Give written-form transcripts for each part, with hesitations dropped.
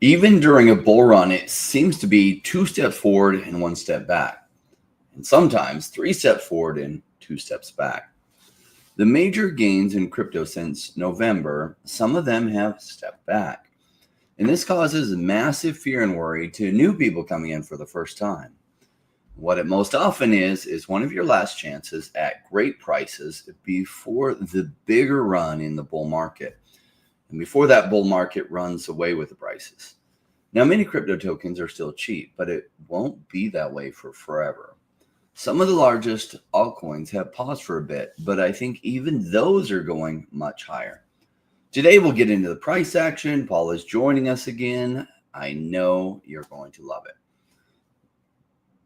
Even during a bull run, it seems to be 2 steps forward and 1 step back, and sometimes 3 steps forward and 2 steps back. The major gains in crypto since November, some of them have stepped back. And this causes massive fear and worry to new people coming in for the first time. What it most often is one of your last chances at great prices before the bigger run in the bull market, and before that bull market runs away with the prices. Now, many crypto tokens are still cheap, but it won't be that way for forever. Some of the largest altcoins have paused for a bit, but I think even those are going much higher. Today, we'll get into the price action. Paul is joining us again. I know you're going to love it.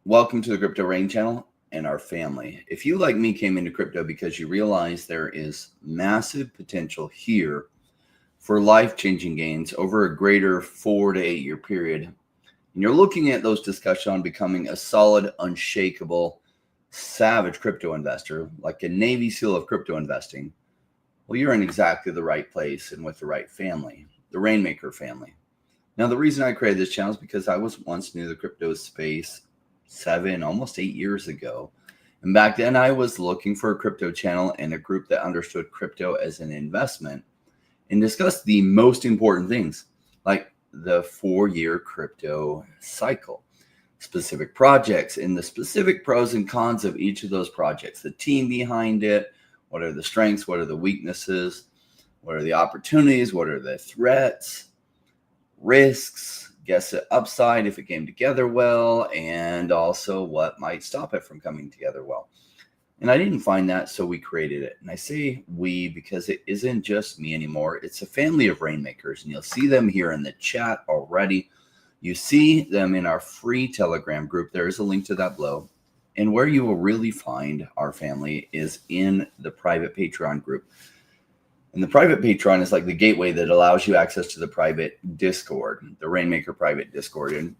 Welcome to the Crypto Rain channel and our family. If you, like me, came into crypto because you realize there is massive potential here for life-changing gains over a greater 4 to 8 year period, and you're looking at those discussions on becoming a solid, unshakable, savage crypto investor, like a Navy SEAL of crypto investing, well, you're in exactly the right place and with the right family, the Rainmaker family. Now, the reason I created this channel is because I was once new to the crypto space 7, almost 8 years ago. And back then I was looking for a crypto channel and a group that understood crypto as an investment and discussed the most important things, like the 4-year crypto cycle, specific projects and the specific pros and cons of each of those projects, the team behind it, what are the strengths, what are the weaknesses, what are the opportunities, what are the threats, risks, guess the upside if it came together well, and also what might stop it from coming together well. And I didn't find that, so we created it. And I say we because it isn't just me anymore. It's a family of Rainmakers, and you'll see them here in the chat already. You see them in our free Telegram group. There is a link to that below. And where you will really find our family is in the private Patreon group. And the private Patreon is like the gateway that allows you access to the private Discord, the Rainmaker private Discord. And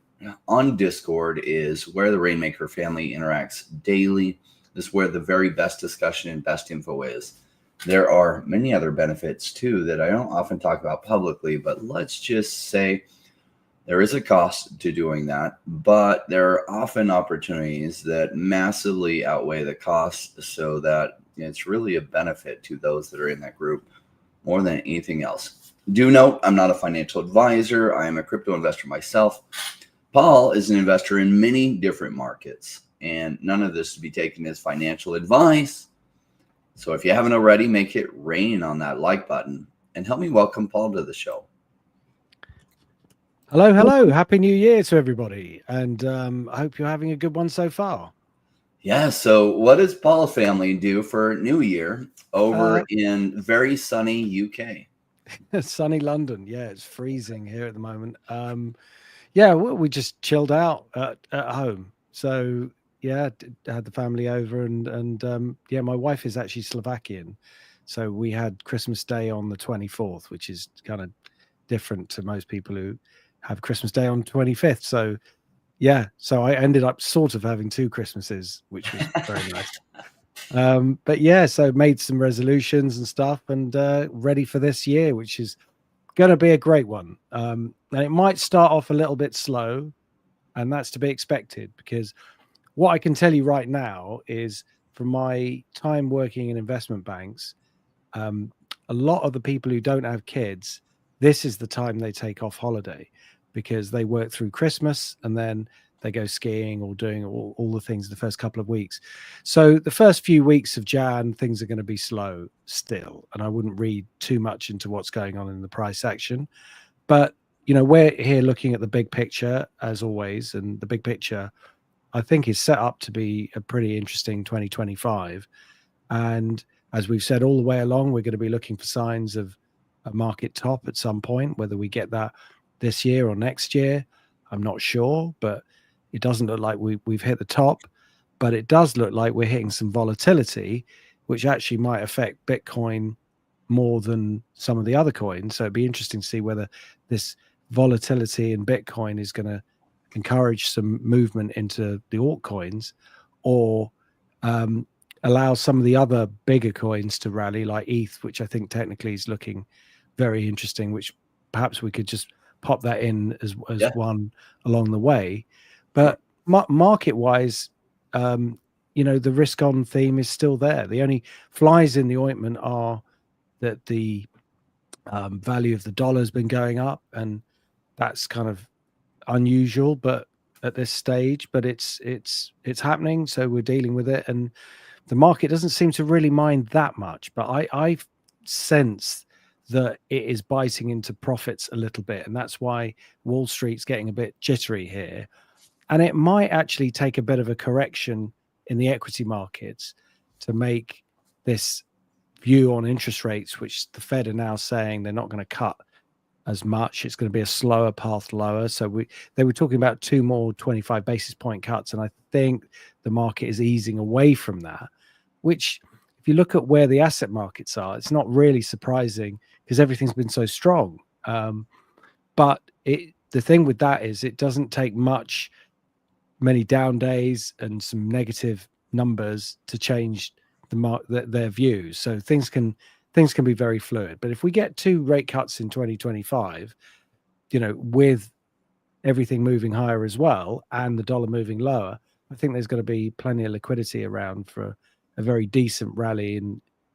on Discord is where the Rainmaker family interacts daily. This is where the very best discussion and best info is. There are many other benefits too that I don't often talk about publicly, but let's just say there is a cost to doing that, but there are often opportunities that massively outweigh the cost, so that it's really a benefit to those that are in that group more than anything else. Do note, I'm not a financial advisor. I am a crypto investor myself. Paul is an investor in many different markets, and none of this to be taken as financial advice. So if you haven't already, make it rain on that like button and help me welcome Paul to the show. Hello, hello. Happy New Year to everybody. And I hope you're having a good one so far. Yeah, so what does Paul's family do for New Year over in very sunny UK? Sunny London. Yeah, it's freezing here at the moment. Yeah, we just chilled out at home. So yeah, had the family over and yeah, my wife is actually Slovakian. So we had Christmas Day on the 24th, which is kind of different to most people who have Christmas Day on 25th. So yeah, so I ended up sort of having 2 Christmases, which was very nice. But yeah, so made some resolutions and stuff and ready for this year, which is going to be a great one. And it might start off a little bit slow, and that's to be expected, because what I can tell you right now is from my time working in investment banks, a lot of the people who don't have kids, this is the time they take off holiday, because they work through Christmas and then they go skiing or doing all the things the first couple of weeks. So the first few weeks of Jan, things are going to be slow still. And I wouldn't read too much into what's going on in the price action. But, you know, we're here looking at the big picture as always. And the big picture, I think, is set up to be a pretty interesting 2025. And as we've said all the way along, we're going to be looking for signs of a market top at some point. Whether we get that this year or next year, I'm not sure, but it doesn't look like we've hit the top. But it does look like we're hitting some volatility, which actually might affect Bitcoin more than some of the other coins. So it'd be interesting to see whether this volatility in Bitcoin is going to encourage some movement into the altcoins, or allow some of the other bigger coins to rally, like ETH, which I think technically is looking very interesting, which perhaps we could just pop that in as Yeah. one along the way. But market wise, the risk on theme is still there. The only flies in the ointment are that the value of the dollar has been going up, and that's kind of unusual, but at this stage, but it's happening, so we're dealing with it, and the market doesn't seem to really mind that much. But I sense that it is biting into profits a little bit, and that's why Wall Street's getting a bit jittery here, and it might actually take a bit of a correction in the equity markets to make this view on interest rates, which the Fed are now saying they're not going to cut as much. It's going to be a slower path lower. So they were talking about 2 more 25 basis point cuts, and I think the market is easing away from that, which if you look at where the asset markets are, it's not really surprising because everything's been so strong. But the thing with that is it doesn't take many down days and some negative numbers to change their views. So things can be very fluid. But if we get 2 rate cuts in 2025, with everything moving higher as well and the dollar moving lower, I think there's going to be plenty of liquidity around for a very decent rally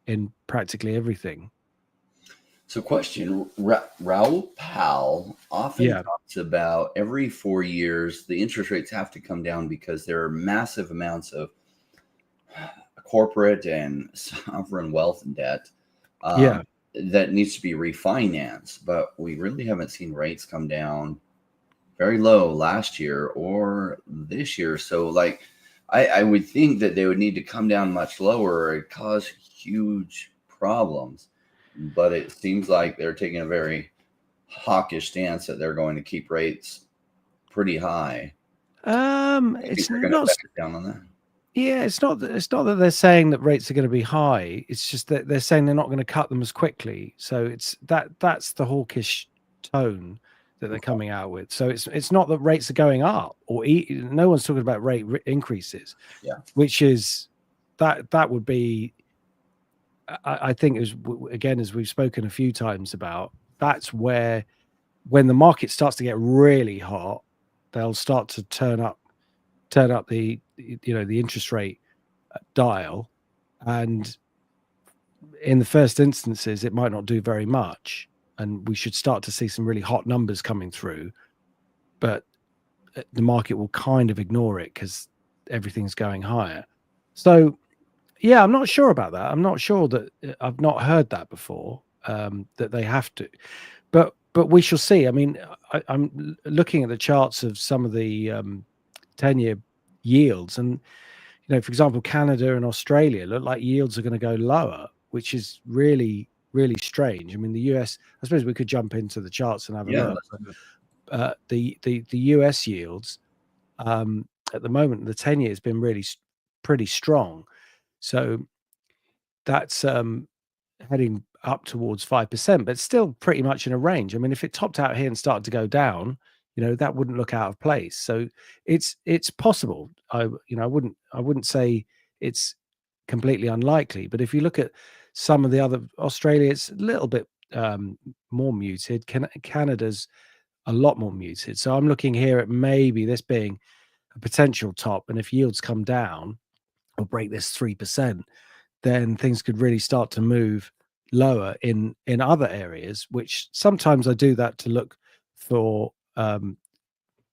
in practically everything. So question, Raoul Pal often talks about every 4 years, the interest rates have to come down because there are massive amounts of corporate and sovereign wealth and debt that needs to be refinanced. But we really haven't seen rates come down very low last year or this year. So like, I would think that they would need to come down much lower or it'd cause huge problems. But it seems like they're taking a very hawkish stance that they're going to keep rates pretty high. It's not back down on that. Yeah, it's not that they're saying that rates are going to be high. It's just that they're saying they're not going to cut them as quickly. So that's the hawkish tone that they're coming out with. So it's not that rates are going up or no one's talking about rate increases. Yeah, which is that would be. I think, again, as we've spoken a few times about, that's where when the market starts to get really hot, they'll start to turn up the the interest rate dial, and in the first instances it might not do very much, and we should start to see some really hot numbers coming through, but the market will kind of ignore it because everything's going higher. So yeah, I'm not sure about that. I'm not sure that I've not heard that before, that they have to, but we shall see. I mean, I'm looking at the charts of some of the 10-year yields, and for example, Canada and Australia look like yields are going to go lower, which is really, really strange. I mean, the US, I suppose we could jump into the charts and have a look. The US yields at the moment, the 10-year has been really pretty strong. So that's heading up towards 5%, but still pretty much in a range. I mean, if it topped out here and started to go down, that wouldn't look out of place. So it's possible. I wouldn't say it's completely unlikely, but if you look at some of the other, Australia, it's a little bit more muted. Canada's a lot more muted. So I'm looking here at maybe this being a potential top, and if yields come down or break this 3%, then things could really start to move lower in other areas, which sometimes I do that to look for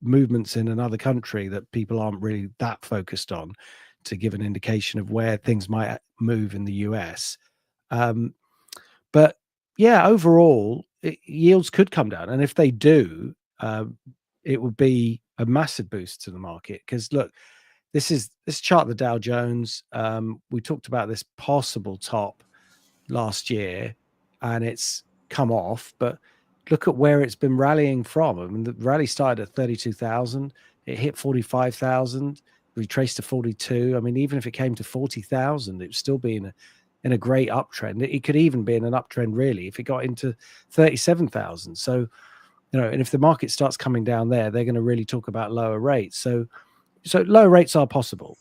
movements in another country that people aren't really that focused on, to give an indication of where things might move in the US. But yeah, overall, yields could come down. And if they do, it would be a massive boost to the market. Because look, this chart of the Dow Jones. We talked about this possible top last year, and it's come off. But look at where it's been rallying from. I mean, the rally started at 32,000. It hit 45,000, retraced to 42. I mean, even if it came to 40,000, it would still be in a great uptrend. It could even be in an uptrend, really, if it got into 37,000. So, and if the market starts coming down there, they're going to really talk about lower rates. So lower rates are possible.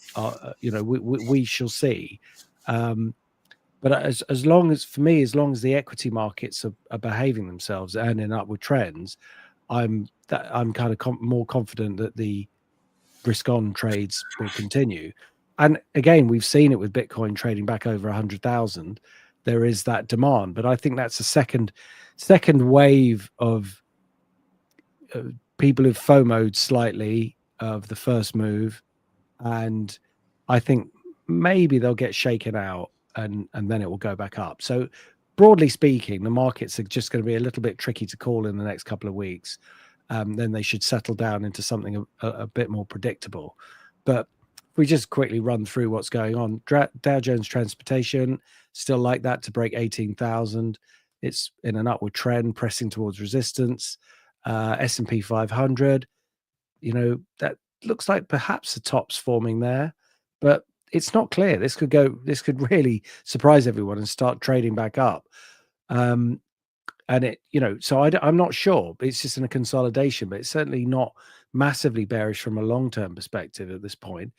We shall see. But as long as the equity markets are behaving themselves and in upward trends, I'm kind of more confident that the risk on trades will continue. And again, we've seen it with Bitcoin trading back over 100,000. There is that demand, but I think that's a second wave of people who've FOMO'd slightly of the first move, and I think maybe they'll get shaken out, and then it will go back up. So broadly speaking, the markets are just going to be a little bit tricky to call in the next couple of weeks. Then they should settle down into something a bit more predictable. But if we just quickly run through what's going on, Dow Jones Transportation, still like that to break 18,000. It's in an upward trend, pressing towards resistance. S&P 500, that looks like perhaps the top's forming there, but it's not clear. This could really surprise everyone and start trading back up. And it, so I'm not sure. It's just in a consolidation, but it's certainly not massively bearish from a long-term perspective at this point.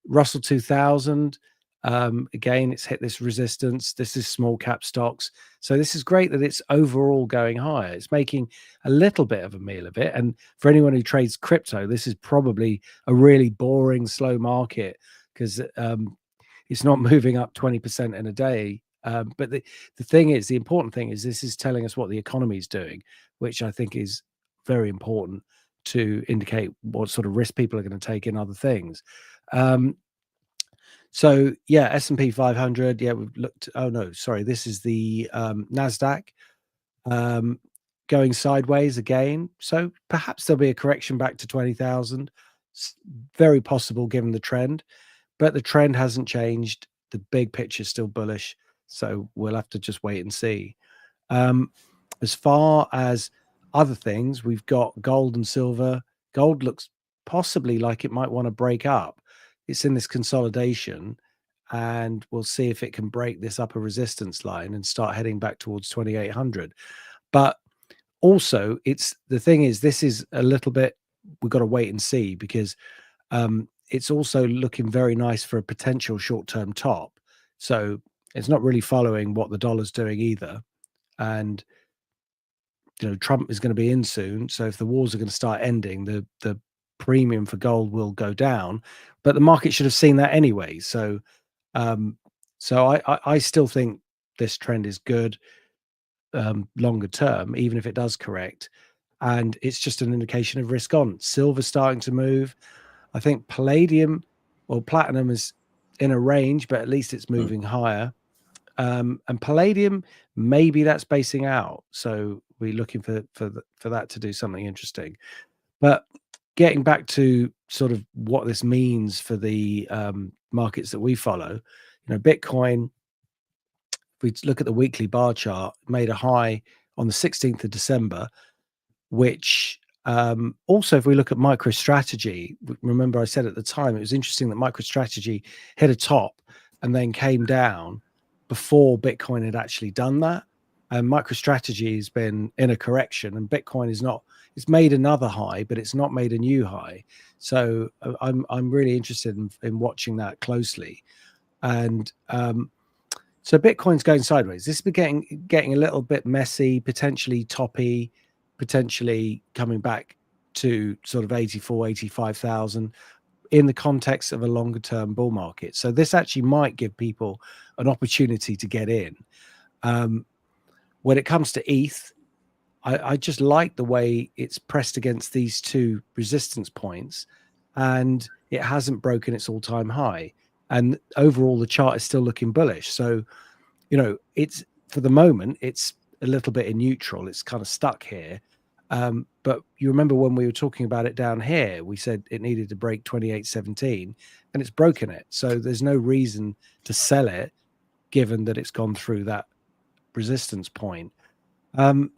Russell 2000, again, it's hit this resistance. This is small cap stocks. So this is great that it's overall going higher. It's making a little bit of a meal of it. And for anyone who trades crypto, this is probably a really boring, slow market because it's not moving up 20% in a day. But the important thing is this is telling us what the economy is doing, which I think is very important to indicate what sort of risk people are going to take in other things. So yeah, S&P 500. Yeah, we've looked. Oh no, sorry. This is the Nasdaq going sideways again. So perhaps there'll be a correction back to 20,000. Very possible given the trend, but the trend hasn't changed. The big picture is still bullish. So we'll have to just wait and see. As far as other things, we've got gold and silver. Gold looks possibly like it might want to break up. It's in this consolidation, and we'll see if it can break this upper resistance line and start heading back towards 2,800. But also, this is a little bit, we've got to wait and see because it's also looking very nice for a potential short-term top. So it's not really following what the dollar's doing either. And Trump is going to be in soon. So if the wars are going to start ending, the premium for gold will go down. But the market should have seen that anyway. So I still think this trend is good longer term, even if it does correct. And it's just an indication of risk on. Silver starting to move. I think platinum is in a range, but at least it's moving higher. And palladium, maybe that's basing out. So we're looking for that to do something interesting. But getting back to sort of what this means for the markets that we follow, Bitcoin, if we look at the weekly bar chart, made a high on the 16th of December, which also, if we look at MicroStrategy, remember I said at the time, it was interesting that MicroStrategy hit a top and then came down before Bitcoin had actually done that. And MicroStrategy has been in a correction, and Bitcoin it's made another high, but it's not made a new high. So I'm really interested in watching that closely. And so Bitcoin's going sideways. This is getting a little bit messy, potentially toppy, potentially coming back to sort of 84, 85,000 in the context of a longer term bull market. So this actually might give people an opportunity to get in. When it comes to ETH, I just like the way it's pressed against these two resistance points, and it hasn't broken its all-time high. And overall, the chart is still looking bullish. So, it's for the moment, it's a little bit in neutral. It's kind of stuck here. But you remember when we were talking about it down here, we said it needed to break 28.17, and it's broken it. So there's no reason to sell it, given that it's gone through that resistance point.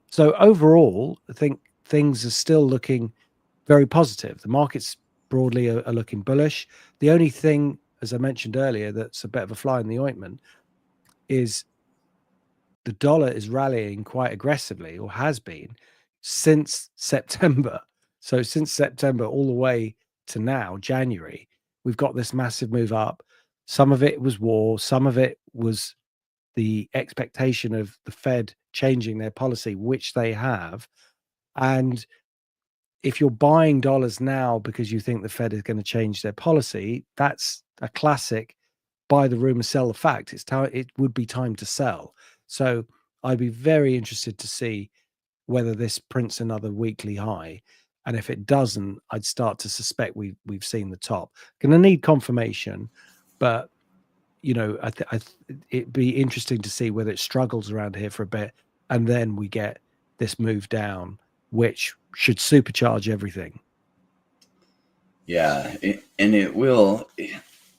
So overall, I think things are still looking very positive. The markets broadly are looking bullish. The only thing, as I mentioned earlier, that's a bit of a fly in the ointment is the dollar is rallying quite aggressively, or has been, since September. So since September all the way to now, January, we've got this massive move up. Some of it was war, some of it was the expectation of the Fed changing their policy, which they have. And if you're buying dollars now because you think the Fed is going to change their policy, that's a classic buy the rumor, sell the fact. It would be time to sell. So I'd be very interested to see whether this prints another weekly high. And if it doesn't, I'd start to suspect we've seen the top. Going to need confirmation, but it'd be interesting to see whether it struggles around here for a bit, and then we get this move down, which should supercharge everything. Yeah, and it will.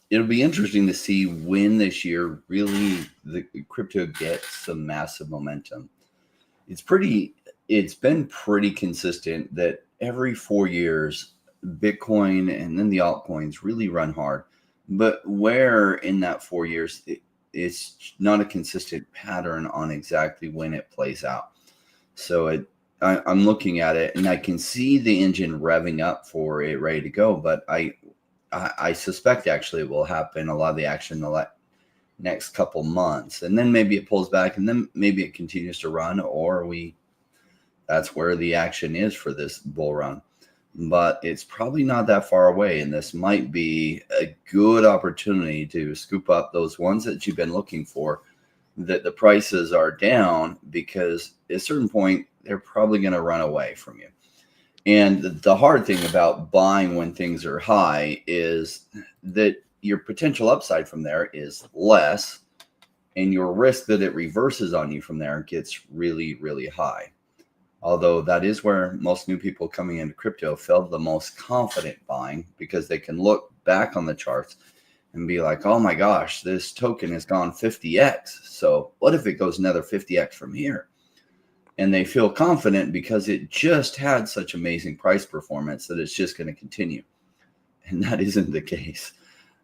It'll be interesting to see when this year really the crypto gets some massive momentum. It's been pretty consistent that every 4 years, Bitcoin and then the altcoins really run hard. But where in that 4 years, it's not a consistent pattern on exactly when it plays out. So I'm looking at it and I can see the engine revving up for it, ready to go. But I suspect actually it will happen, a lot of the action in the next couple months. And then maybe it pulls back and then maybe it continues to run, or that's where the action is for this bull run. But it's probably not that far away, and this might be a good opportunity to scoop up those ones that you've been looking for, that the prices are down, because at a certain point they're probably going to run away from you. And the hard thing about buying when things are high is that your potential upside from there is less, and your risk that it reverses on you from there gets really, really high. Although that is where most new people coming into crypto feel the most confident buying, because they can look back on the charts and be like, oh my gosh, this token has gone 50x. So what if it goes another 50x from here? And they feel confident because it just had such amazing price performance that it's just going to continue. And that isn't the case.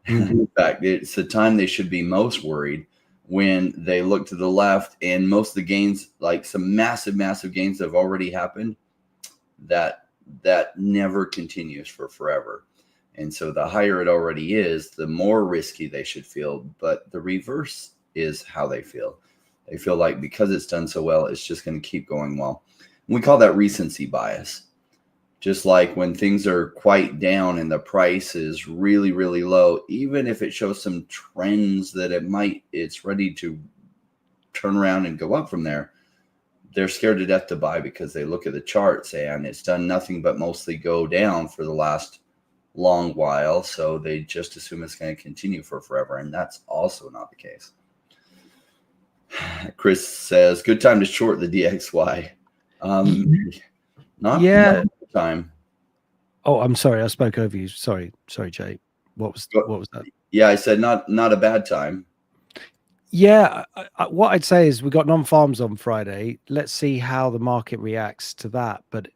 In fact, it's the time they should be most worried, when they look to the left and most of the gains, like some massive, massive gains that have already happened, that never continues for forever. And so the higher it already is, the more risky they should feel. But the reverse is how they feel. They feel like because it's done so well, it's just going to keep going well. And we call that recency bias. Just like when things are quite down and the price is really, really low, even if it shows some trends that it's ready to turn around and go up from there, they're scared to death to buy, because they look at the charts and it's done nothing but mostly go down for the last long while. So they just assume it's going to continue for forever. And that's also not the case. Chris says, good time to short the DXY. Not time. Oh, I'm sorry, I spoke over you. Sorry, Jay. What was that? Yeah, I said not a bad time. Yeah, what I'd say is we got non-farms on Friday. Let's see how the market reacts to that. But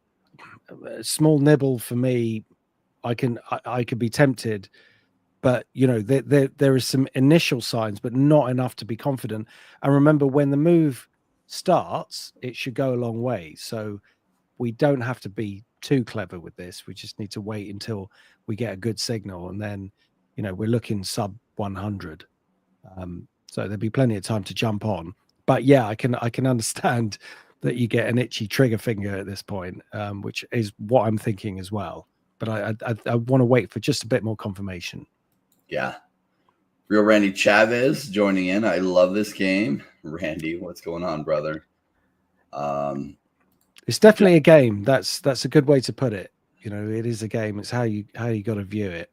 a small nibble for me, I could be tempted, but there is some initial signs, but not enough to be confident. And remember, when the move starts, it should go a long way. So we don't have to be too clever with this. We just need to wait until we get a good signal, and then we're looking sub 100. So there'll be plenty of time to jump on. But yeah, I can understand that you get an itchy trigger finger at this point, which is what I'm thinking as well. But I want to wait for just a bit more confirmation. Yeah. Real Randy Chavez joining in. I love this game. Randy, what's going on, brother? It's definitely a game. That's a good way to put it. It is a game. It's how you got to view it.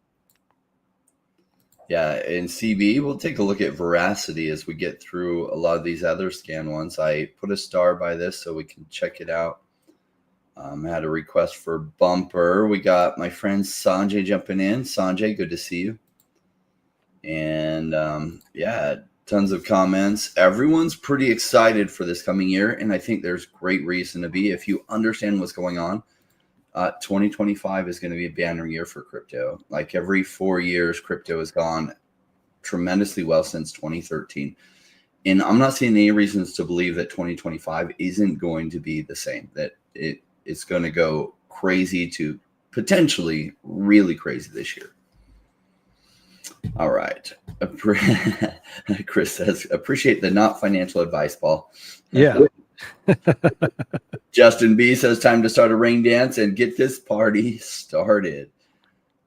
Yeah, in CB, we'll take a look at Veracity as we get through a lot of these other scan ones. I put a star by this so we can check it out. I had a request for bumper. We got my friend Sanjay jumping in. Sanjay, good to see you. And yeah, tons of comments. Everyone's pretty excited for this coming year, and I think there's great reason to be. If you understand what's going on, 2025 is going to be a banner year for crypto. Like every 4 years, crypto has gone tremendously well since 2013. And I'm not seeing any reasons to believe that 2025 isn't going to be the same, that it's going to go crazy to potentially really crazy this year. All right. Chris says, appreciate the not financial advice, Paul. Yeah. Justin B says time to start a rain dance and get this party started.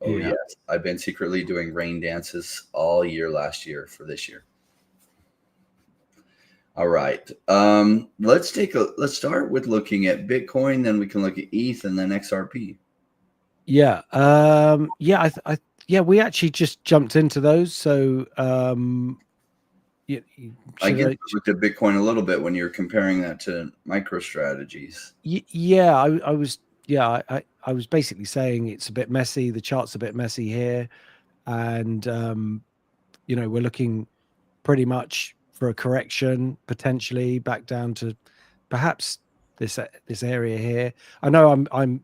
Oh Yeah. yes, I've been secretly doing rain dances all year last year for this year. All right. Let's start with looking at Bitcoin, then we can look at ETH and then XRP. Yeah. Yeah, we actually just jumped into those. So I guess I looked at Bitcoin a little bit when you're comparing that to MicroStrategies. Yeah, I was I was basically saying it's a bit messy. The chart's a bit messy here, and we're looking pretty much for a correction, potentially back down to perhaps this area here. I know I'm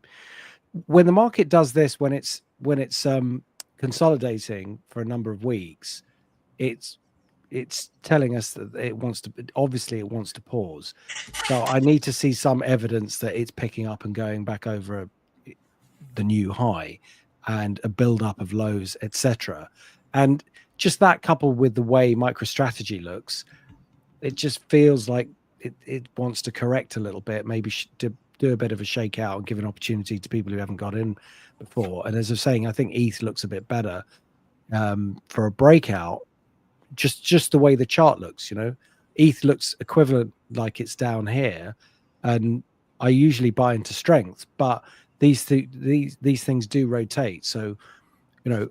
when the market does this, when it's consolidating for a number of weeks, it's telling us that it wants to pause. So I need to see some evidence that it's picking up and going back over the new high and a build up of lows, etc. And just that coupled with the way MicroStrategy looks, it just feels like it wants to correct a little bit, maybe to do a bit of a shakeout and give an opportunity to people who haven't got in before. And as I was saying, I think ETH looks a bit better for a breakout, just the way the chart looks. ETH looks equivalent, like it's down here, and I usually buy into strength, but these things do rotate. So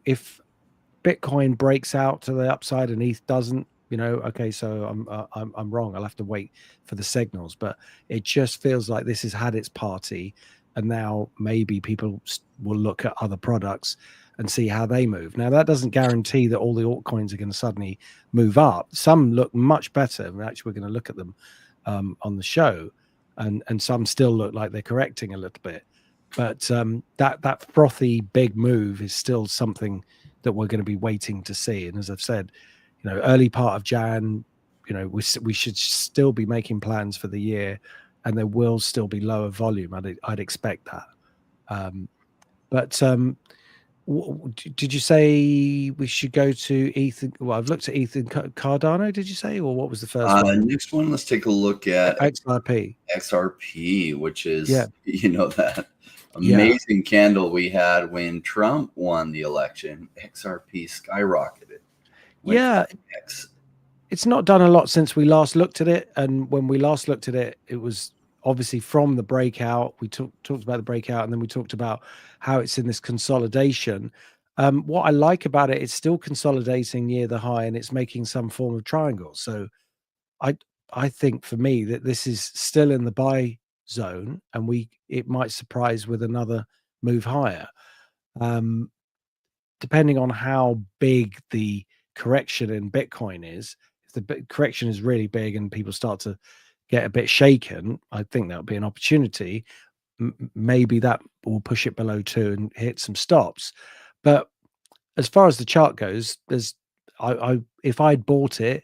if Bitcoin breaks out to the upside and ETH doesn't, okay, so I'm wrong. I'll have to wait for the signals, but it just feels like this has had its party, and now maybe people will look at other products and see how they move. Now that doesn't guarantee that all the altcoins are going to suddenly move up. Some look much better, and actually we're going to look at them on the show, and some still look like they're correcting a little bit. But that frothy big move is still something that we're going to be waiting to see. And as I've said, early part of Jan, we should still be making plans for the year, and there will still be lower volume. I'd expect that. Did you say we should go to Ethan? Well, I've looked at Ethan Cardano. Did you say, or what was the first one? Next one, let's take a look at XRP. XRP, which is that amazing candle we had when Trump won the election. XRP skyrocketed. It's not done a lot since we last looked at it, and when we last looked at it, it was obviously from the breakout. We talked about the breakout, and then we talked about how it's in this consolidation. What I like about it, it's still consolidating near the high, and it's making some form of triangle. So I think for me that this is still in the buy zone, and it might surprise with another move higher, depending on how big the correction in Bitcoin is. If the correction is really big and people start to get a bit shaken, I think that would be an opportunity. Maybe that will push it below 2 and hit some stops. But as far as the chart goes, if I'd bought it,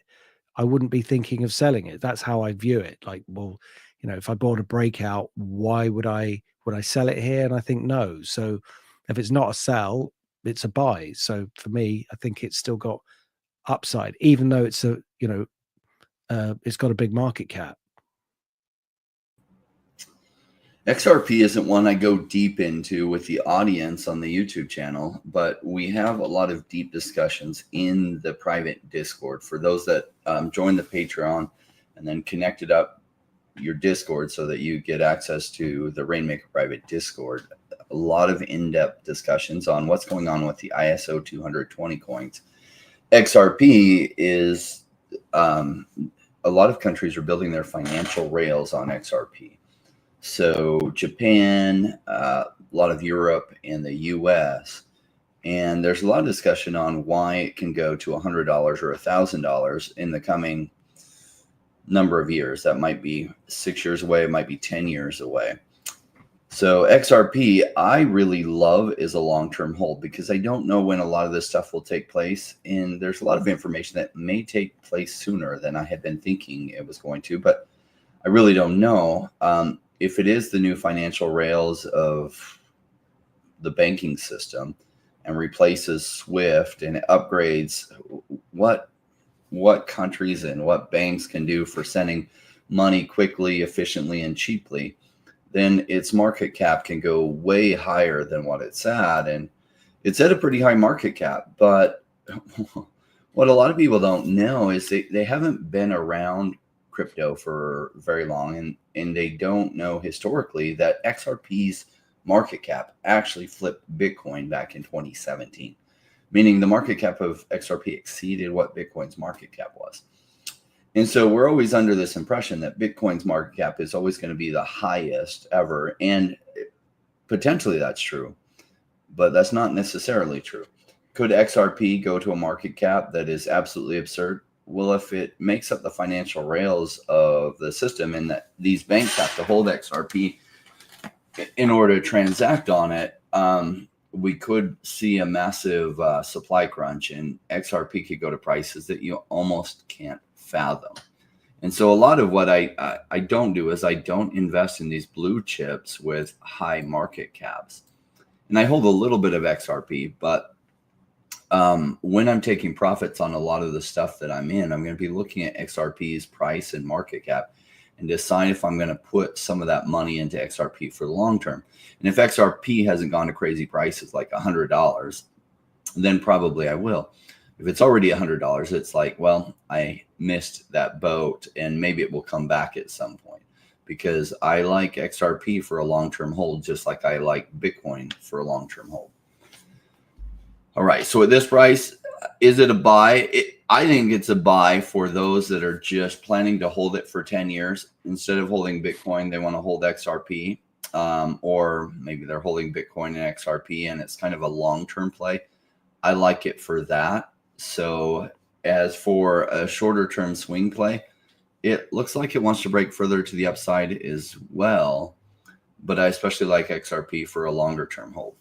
I wouldn't be thinking of selling it. That's how I view it. Like, well, if I bought a breakout, why would I sell it here? And I think no. So if it's not a sell, it's a buy. So for me, I think it's still got upside, even though it's it's got a big market cap. XRP isn't one I go deep into with the audience on the YouTube channel, but we have a lot of deep discussions in the private Discord. For those that join the Patreon and then connected up your Discord so that you get access to the Rainmaker private Discord, a lot of in-depth discussions on what's going on with the ISO 220 coins. XRP is, a lot of countries are building their financial rails on XRP. So Japan, a lot of Europe, and the US. And there's a lot of discussion on why it can go to $100 or $1,000 in the coming number of years. That might be 6 years away. It might be 10 years away. So XRP, I really love as a long-term hold because I don't know when a lot of this stuff will take place. And there's a lot of information that may take place sooner than I had been thinking it was going to, but I really don't know. If it is the new financial rails of the banking system and replaces SWIFT and it upgrades what countries and what banks can do for sending money quickly, efficiently, and cheaply, then its market cap can go way higher than what it's at. And it's at a pretty high market cap. But what a lot of people don't know is they haven't been around crypto for very long, and they don't know historically that XRP's market cap actually flipped Bitcoin back in 2017, meaning the market cap of XRP exceeded what Bitcoin's market cap was. And so we're always under this impression that Bitcoin's market cap is always going to be the highest ever. And potentially that's true, but that's not necessarily true. Could XRP go to a market cap that is absolutely absurd? Well, if it makes up the financial rails of the system and that these banks have to hold XRP in order to transact on it, we could see a massive supply crunch, and XRP could go to prices that you almost can't fathom. And so a lot of what I don't do is I don't invest in these blue chips with high market caps. And I hold a little bit of XRP, but when I'm taking profits on a lot of the stuff that I'm in, I'm going to be looking at XRP's price and market cap and decide if I'm going to put some of that money into XRP for the long term. And if XRP hasn't gone to crazy prices like $100, then probably I will. If it's already $100, it's like, well, I missed that boat, and maybe it will come back at some point, because I like XRP for a long-term hold, just like I like Bitcoin for a long-term hold. All right, so at this price, is it a buy? I think it's a buy for those that are just planning to hold it for 10 years. Instead of holding Bitcoin, they want to hold XRP, or maybe they're holding Bitcoin and XRP, and it's kind of a long-term play. I like it for that. So as for a shorter-term swing play, it looks like it wants to break further to the upside as well, but I especially like XRP for a longer-term hold.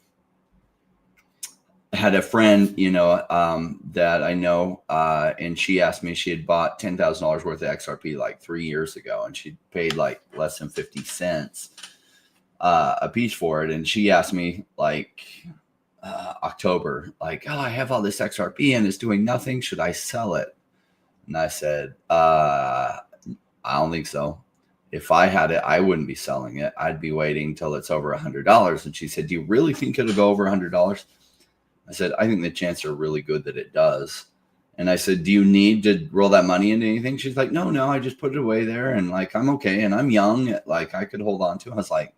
I had a friend, that I know, and she asked me, she had bought $10,000 worth of XRP like 3 years ago, and she paid like less than 50 cents a piece for it. And she asked me like October, like, oh, I have all this XRP and it's doing nothing. Should I sell it? And I said, I don't think so. If I had it, I wouldn't be selling it. I'd be waiting till it's over $100. And she said, do you really think it'll go over $100? I said, I think the chances are really good that it does. And I said, do you need to roll that money into anything? She's like, no, I just put it away there. And like, I'm okay. And I'm young. Like I could hold on to it. I was like,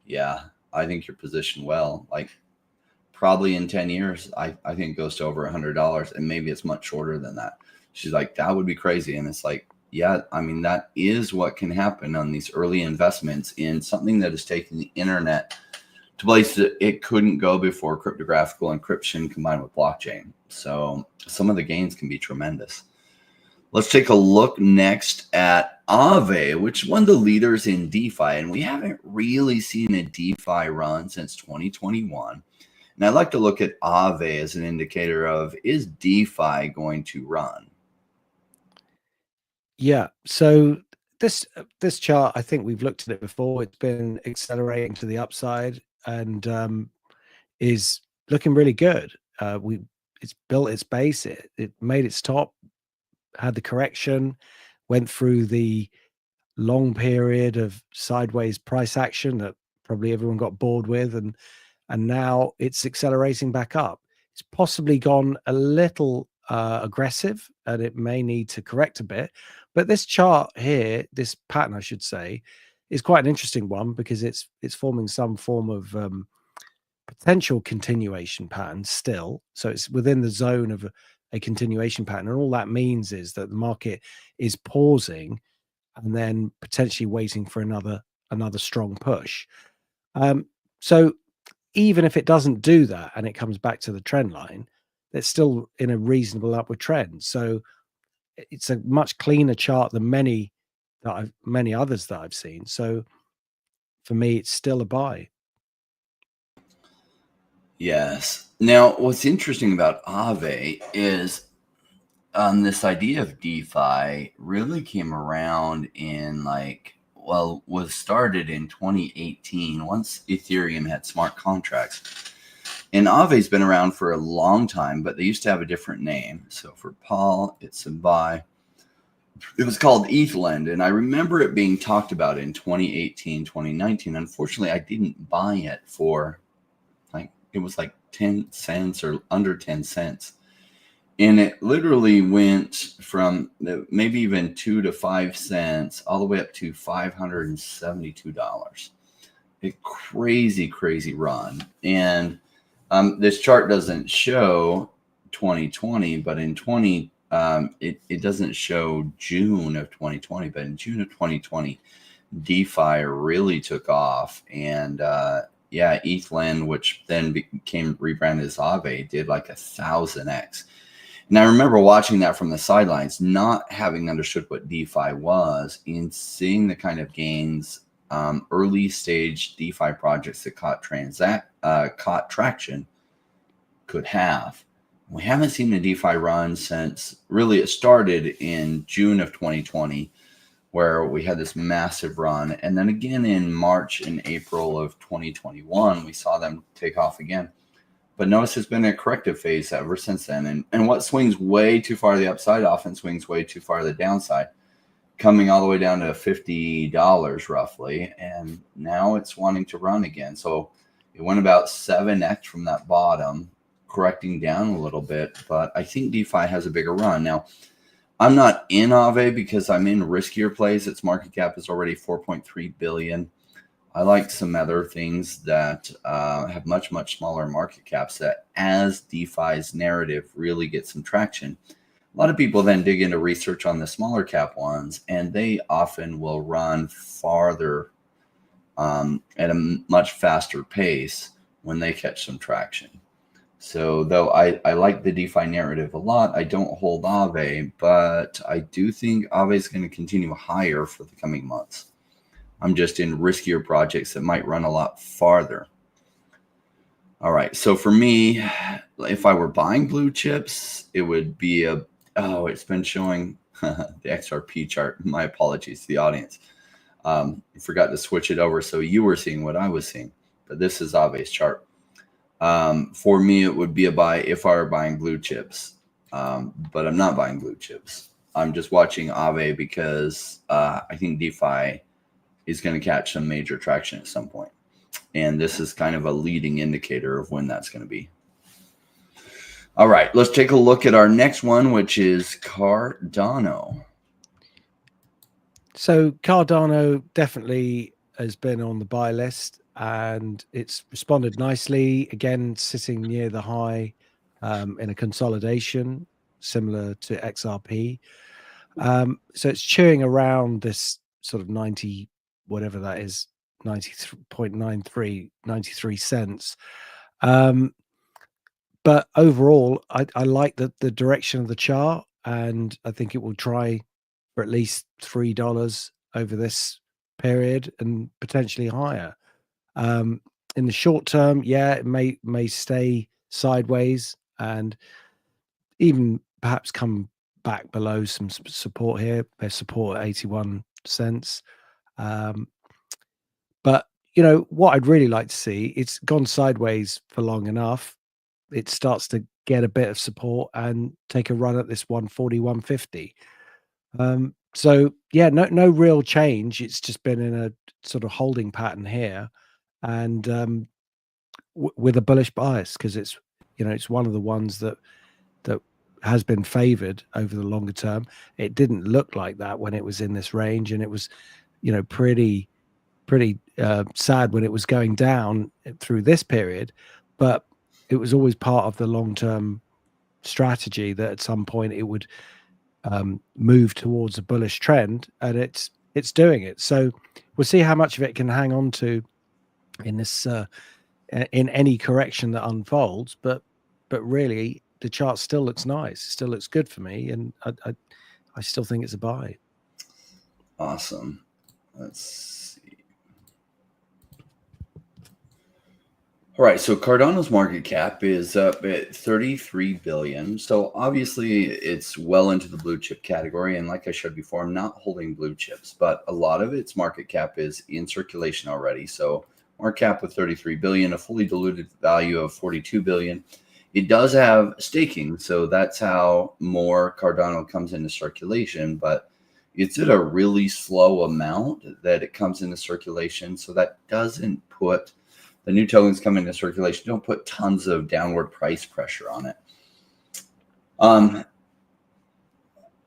yeah, I think you're positioned well. Like probably in 10 years, I think it goes to over $100, and maybe it's much shorter than that. She's like, that would be crazy. And it's like, yeah, I mean, that is what can happen on these early investments in something that is taking the internet to places that it couldn't go before cryptographical encryption combined with blockchain. So some of the gains can be tremendous. Let's take a look next at AAVE, which is one of the leaders in DeFi. And we haven't really seen a DeFi run since 2021. And I like to look at AAVE as an indicator of, is DeFi going to run? Yeah. So this chart, I think we've looked at it before. It's been accelerating to the upside and is looking really good. It's built its base. It made its top, had the correction, went through the long period of sideways price action that probably everyone got bored with, and now it's accelerating back up. It's possibly gone a little aggressive, and it may need to correct a bit. But this chart here, this pattern, I should say, is quite an interesting one, because it's forming some form of potential continuation pattern still. So it's within the zone of a continuation pattern, and all that means is that the market is pausing and then potentially waiting for another strong push. So even if it doesn't do that and it comes back to the trend line, it's still in a reasonable upward trend. So it's a much cleaner chart than many others that I've seen. So for me, it's still a buy. Yes. Now, what's interesting about AAVE is this idea of DeFi really came around in was started in 2018 once Ethereum had smart contracts. And AAVE's been around for a long time, but they used to have a different name. So for Paul, it's a buy. It was called ETHLend, and I remember it being talked about in 2018, 2019. Unfortunately, I didn't buy it for it was like 10 cents or under 10 cents. And it literally went from maybe even 2 to 5 cents all the way up to $572. A crazy, crazy run. And this chart doesn't show 2020, but in it doesn't show June of 2020, but in June of 2020, DeFi really took off. And ETHLend, which then became rebranded as AAVE, did like 1,000x. And I remember watching that from the sidelines, not having understood what DeFi was, and seeing the kind of gains early stage DeFi projects that caught traction could have. We haven't seen a DeFi run since really it started in June of 2020, where we had this massive run. And then again in March and April of 2021, we saw them take off again. But notice it's been a corrective phase ever since then. And what swings way too far to the upside often swings way too far to the downside, coming all the way down to $50 roughly. And now it's wanting to run again. So it went about 7x from that bottom, correcting down a little bit. But I think DeFi has a bigger run. Now, I'm not in AAVE because I'm in riskier plays. Its market cap is already 4.3 billion. I like some other things that have much, much smaller market caps that as DeFi's narrative really gets some traction, a lot of people then dig into research on the smaller cap ones, and they often will run farther at a much faster pace when they catch some traction. So though I like the DeFi narrative a lot, I don't hold AAVE, but I do think AAVE is going to continue higher for the coming months. I'm just in riskier projects that might run a lot farther. All right. So for me, if I were buying blue chips, it would be it's been showing the XRP chart. My apologies to the audience. I forgot to switch it over so you were seeing what I was seeing, but this is AAVE's chart. For me, it would be a buy if I were buying blue chips, but I'm not buying blue chips. I'm just watching AAVE because I think DeFi is going to catch some major traction at some point. And this is kind of a leading indicator of when that's going to be. All right, let's take a look at our next one, which is Cardano. So Cardano definitely has been on the buy list, and it's responded nicely, again sitting near the high in a consolidation similar to XRP. So it's chewing around this sort of 90, whatever that is, 93 cents. But overall, I like the direction of the chart, and I think it will try for at least $3 over this period and potentially higher. In the short term, it may stay sideways and even perhaps come back below some support here. There's support at 81 cents. But what I'd really like to see, it's gone sideways for long enough. It starts to get a bit of support and take a run at this 140, 150. So no real change. It's just been in a sort of holding pattern here, and with a bullish bias, because it's one of the ones that has been favored over the longer term. It didn't look like that when it was in this range, and it was pretty sad when it was going down through this period, but it was always part of the long-term strategy that at some point it would move towards a bullish trend, and it's doing it. So we'll see how much of it can hang on to in this in any correction that unfolds, but really the chart still looks nice, still looks good for me, and I still think it's a buy. Awesome. Let's see. All right, so Cardano's market cap is up at 33 billion. So obviously it's well into the blue chip category. And like I showed before, I'm not holding blue chips, but a lot of its market cap is in circulation already. So market cap with 33 billion, a fully diluted value of 42 billion. It does have staking, so that's how more Cardano comes into circulation, but it's at a really slow amount that it comes into circulation. So that doesn't put the new tokens come into circulation, don't put tons of downward price pressure on it.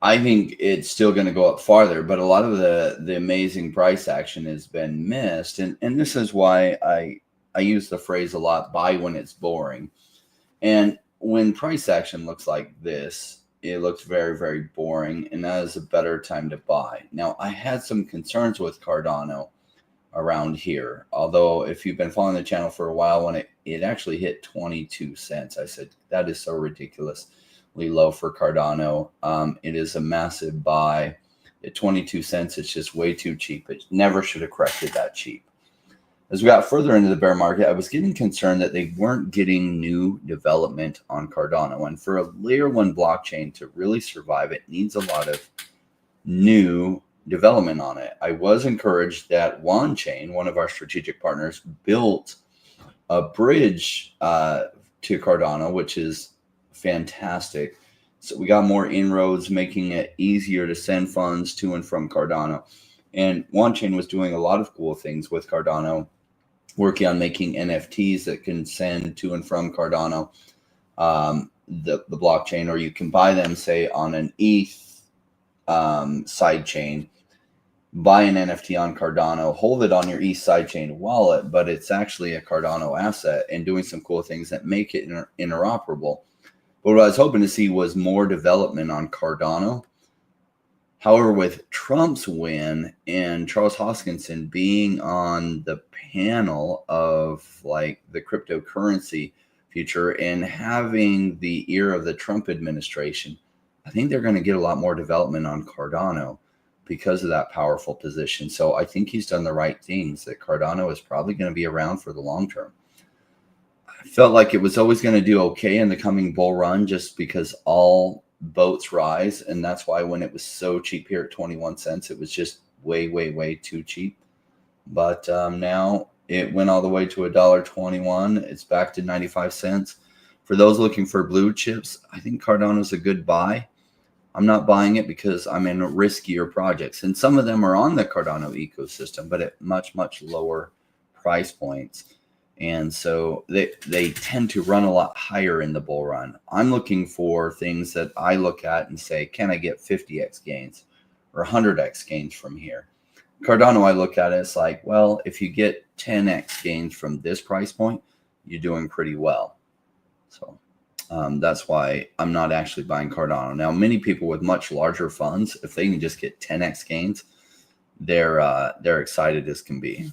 I think it's still going to go up farther, but a lot of the amazing price action has been missed. And this is why I use the phrase a lot, buy when it's boring. And when price action looks like this, it looks very, very boring, and that is a better time to buy. Now, I had some concerns with Cardano around here, although if you've been following the channel for a while, when it actually hit 22 cents, I said, that is so ridiculously low for Cardano. It is a massive buy. At 22 cents, it's just way too cheap. It never should have corrected that cheap. As we got further into the bear market, I was getting concerned that they weren't getting new development on Cardano. And for a layer one blockchain to really survive, it needs a lot of new development on it. I was encouraged that Chain, one of our strategic partners, built a bridge to Cardano, which is fantastic. So we got more inroads, making it easier to send funds to and from Cardano. And Chain was doing a lot of cool things with Cardano, working on making NFTs that can send to and from Cardano, the blockchain, or you can buy them, say, on an ETH sidechain, buy an NFT on Cardano, hold it on your ETH sidechain wallet, but it's actually a Cardano asset, and doing some cool things that make it interoperable. But what I was hoping to see was more development on Cardano. However, with Trump's win and Charles Hoskinson being on the panel of like the cryptocurrency future and having the ear of the Trump administration, I think they're going to get a lot more development on Cardano because of that powerful position. So I think he's done the right things, that Cardano is probably going to be around for the long term. I felt like it was always going to do okay in the coming bull run just because all boats rise, and that's why when it was so cheap here at 21 cents, it was just way too cheap. But now it went all the way to $1.21. It's back to 95 cents. For those looking for blue chips, I think Cardano is a good buy. I'm not buying it because I'm in riskier projects, and some of them are on the Cardano ecosystem, but at much lower price points. And so they tend to run a lot higher in the bull run. I'm looking for things that I look at and say, can I get 50x gains or 100x gains from here? Cardano, I look at it, it's like, well, if you get 10x gains from this price point, you're doing pretty well. So that's why I'm not actually buying Cardano. Now, many people with much larger funds, if they can just get 10x gains, they're excited as can be.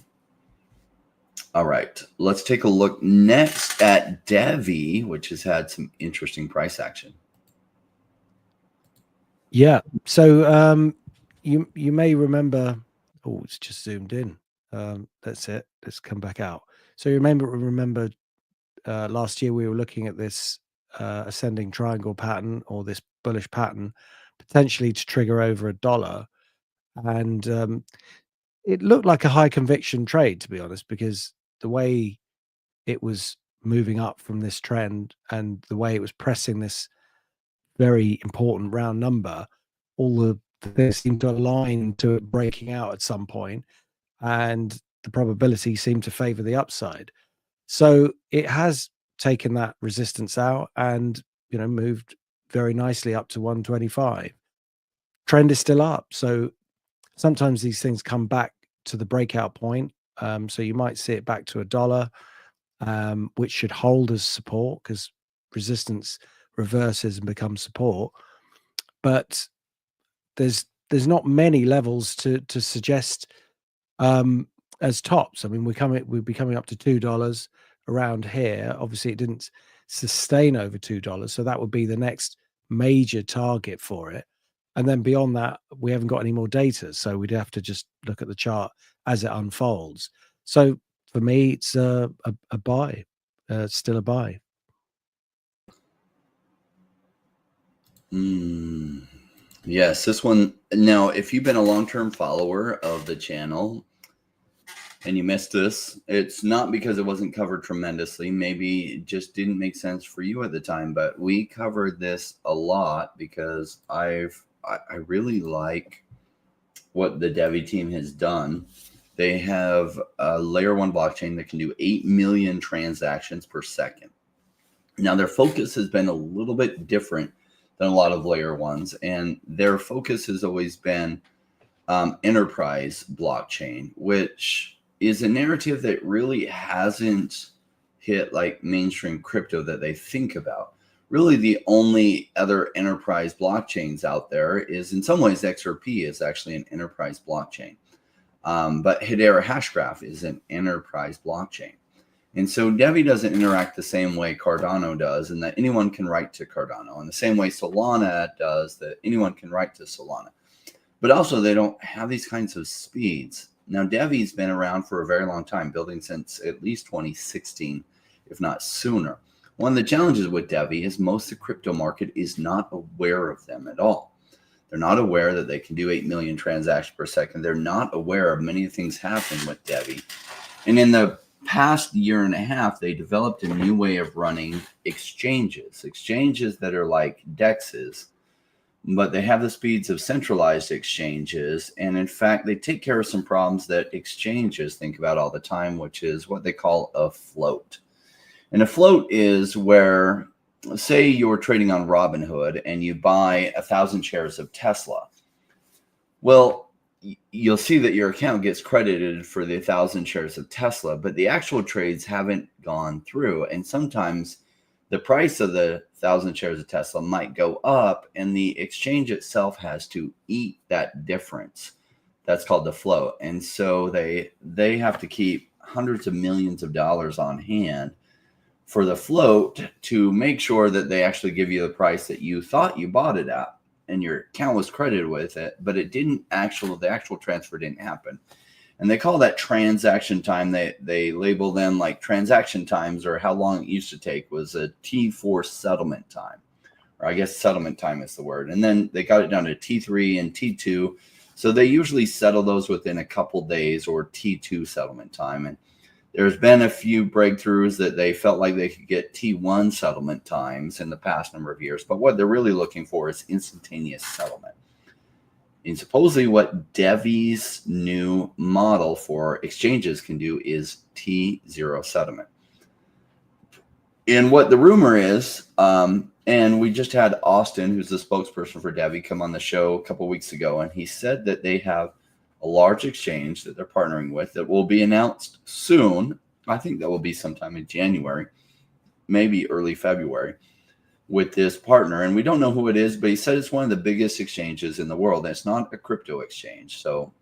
All right, let's take a look next at DEVVE, which has had some interesting price action. Yeah, so you may remember. Oh, it's just zoomed in. That's it. Let's come back out. So you remember last year we were looking at this ascending triangle pattern, or this bullish pattern, potentially to trigger over $1, and it looked like a high conviction trade, to be honest, because the way it was moving up from this trend and the way it was pressing this very important round number, all the things seemed to align to it breaking out at some point, and the probability seemed to favor the upside. So it has taken that resistance out and, you know, moved very nicely up to 125. Trend is still up. So sometimes these things come back to the breakout point. So you might see it back to $1, which should hold as support, because resistance reverses and becomes support. But there's not many levels to suggest as tops. I mean, we'd be coming up to $2 around here. Obviously, it didn't sustain over $2, so that would be the next major target for it. And then beyond that, we haven't got any more data, so we'd have to just look at the chart as it unfolds. So for me, it's a buy, still a buy. Yes, this one. Now, if you've been a long-term follower of the channel and you missed this, it's not because it wasn't covered tremendously. Maybe it just didn't make sense for you at the time, but we covered this a lot because I really like what the DEVVE team has done. They have a layer 1 blockchain that can do 8 million transactions per second. Now, their focus has been a little bit different than a lot of layer 1s, and their focus has always been enterprise blockchain, which is a narrative that really hasn't hit like mainstream crypto that they think about. Really, the only other enterprise blockchains out there is, in some ways, XRP is actually an enterprise blockchain. But Hedera Hashgraph is an enterprise blockchain. And so DEVVE doesn't interact the same way Cardano does, and that anyone can write to Cardano, in the same way Solana does, that anyone can write to Solana. But also, they don't have these kinds of speeds. Now, DEVVE's been around for a very long time, building since at least 2016, if not sooner. One of the challenges with DEVVE is most of the crypto market is not aware of them at all. They're not aware that they can do 8 million transactions per second. They're not aware of many things happening with DEVVE. And in the past year and a half, they developed a new way of running exchanges that are like DEXs, but they have the speeds of centralized exchanges. And in fact, they take care of some problems that exchanges think about all the time, which is what they call a float. And a float is where, say you're trading on Robinhood and you buy 1,000 shares of Tesla. Well, you'll see that your account gets credited for the 1,000 shares of Tesla, but the actual trades haven't gone through. And sometimes the price of the 1,000 shares of Tesla might go up, and the exchange itself has to eat that difference. That's called the float. And so they have to keep hundreds of millions of dollars on hand for the float to make sure that they actually give you the price that you thought you bought it at, and your account was credited with it, but it didn't the actual transfer didn't happen. And they call that transaction time. They label them like transaction times, or how long it used to take was a T4 settlement time, or I guess settlement time is the word. And then they got it down to T3 and T2. So they usually settle those within a couple days, or T2 settlement time. And there's been a few breakthroughs that they felt like they could get T1 settlement times in the past number of years. But what they're really looking for is instantaneous settlement. And supposedly what DEVVE's new model for exchanges can do is T0 settlement. And what the rumor is, and we just had Austin, who's the spokesperson for DEVVE, come on the show a couple weeks ago, and he said that they have a large exchange that they're partnering with that will be announced soon. I think that will be sometime in January, maybe early February, with this partner. And we don't know who it is, but he said it's one of the biggest exchanges in the world. And it's not a crypto exchange. So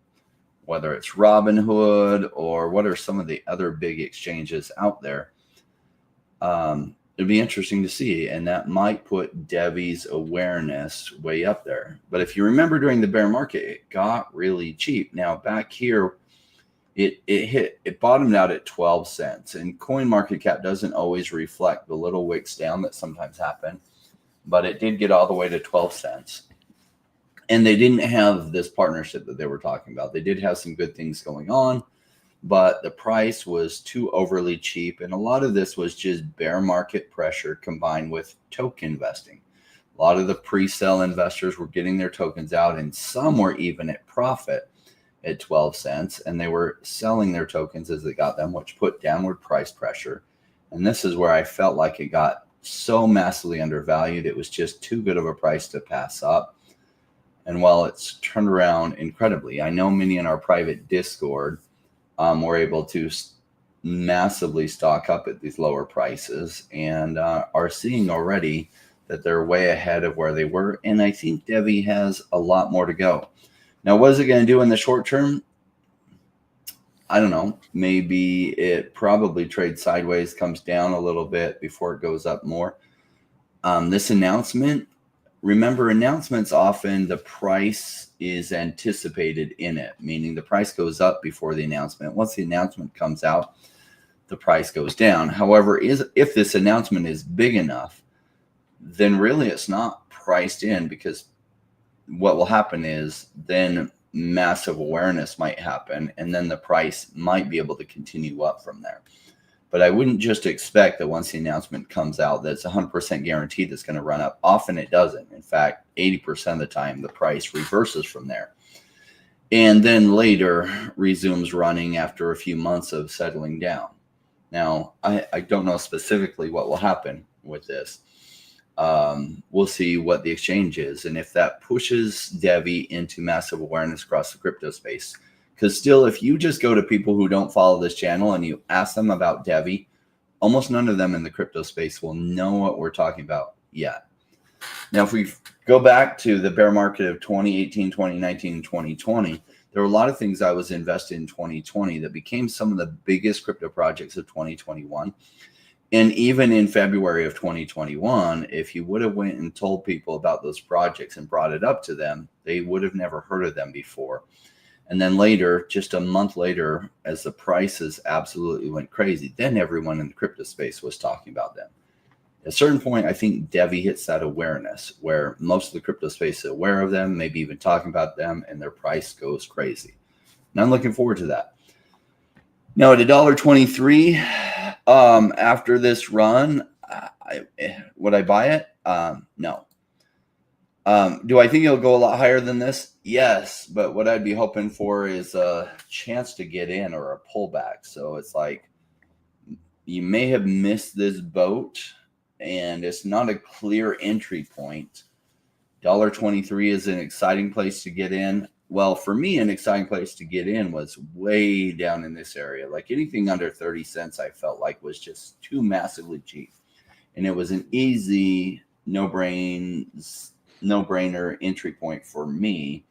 whether it's Robinhood or what are some of the other big exchanges out there, it'd be interesting to see. And that might put DEVVE's awareness way up there. But if you remember, during the bear market, it got really cheap. Now back here, it bottomed out at 12 cents, and coin market cap doesn't always reflect the little wicks down that sometimes happen, but it did get all the way to 12 cents. And they didn't have this partnership that they were talking about. They did have some good things going on, but the price was too overly cheap. And a lot of this was just bear market pressure combined with token investing. A lot of the pre-sale investors were getting their tokens out, and some were even at profit at 12 cents, and they were selling their tokens as they got them, which put downward price pressure. And this is where I felt like it got so massively undervalued. It was just too good of a price to pass up. And while it's turned around incredibly, I know many in our private Discord were able to massively stock up at these lower prices, and are seeing already that they're way ahead of where they were. And I think DEVVE has a lot more to go. Now, what is it going to do in the short term? I don't know. Maybe it probably trades sideways, comes down a little bit before it goes up more. This announcement, remember, announcements often the price is anticipated in it, meaning the price goes up before the announcement. Once the announcement comes out, the price goes down. However, if this announcement is big enough, then really it's not priced in, because what will happen is then massive awareness might happen, and then the price might be able to continue up from there. But I wouldn't just expect that once the announcement comes out that it's 100% guaranteed that's going to run up. Often it doesn't. In fact, 80% of the time the price reverses from there. and then later resumes running after a few months of settling down. Now, I don't know specifically what will happen with this. We'll see what the exchange is, and if that pushes DEVVE into massive awareness across the crypto space. Because still, if you just go to people who don't follow this channel and you ask them about DEVVE, almost none of them in the crypto space will know what we're talking about yet. Now, if we go back to the bear market of 2018, 2019, and 2020, there were a lot of things I was invested in 2020 that became some of the biggest crypto projects of 2021. And even in February of 2021, if you would have went and told people about those projects and brought it up to them, they would have never heard of them before. And then later, just a month later, as the prices absolutely went crazy, then everyone in the crypto space was talking about them. At a certain point, I think DEVVE hits that awareness where most of the crypto space is aware of them, maybe even talking about them, and their price goes crazy. And I'm looking forward to that. Now at $1.23, after this run, would I buy it? No. Do I think it'll go a lot higher than this? Yes, but what I'd be hoping for is a chance to get in or a pullback. So it's like you may have missed this boat and it's not a clear entry point. $1.23 is an exciting place to get in. Well, for me, an exciting place to get in was way down in this area. Like anything under 30 cents, I felt like was just too massively cheap. And it was an easy, no-brainer entry point for me.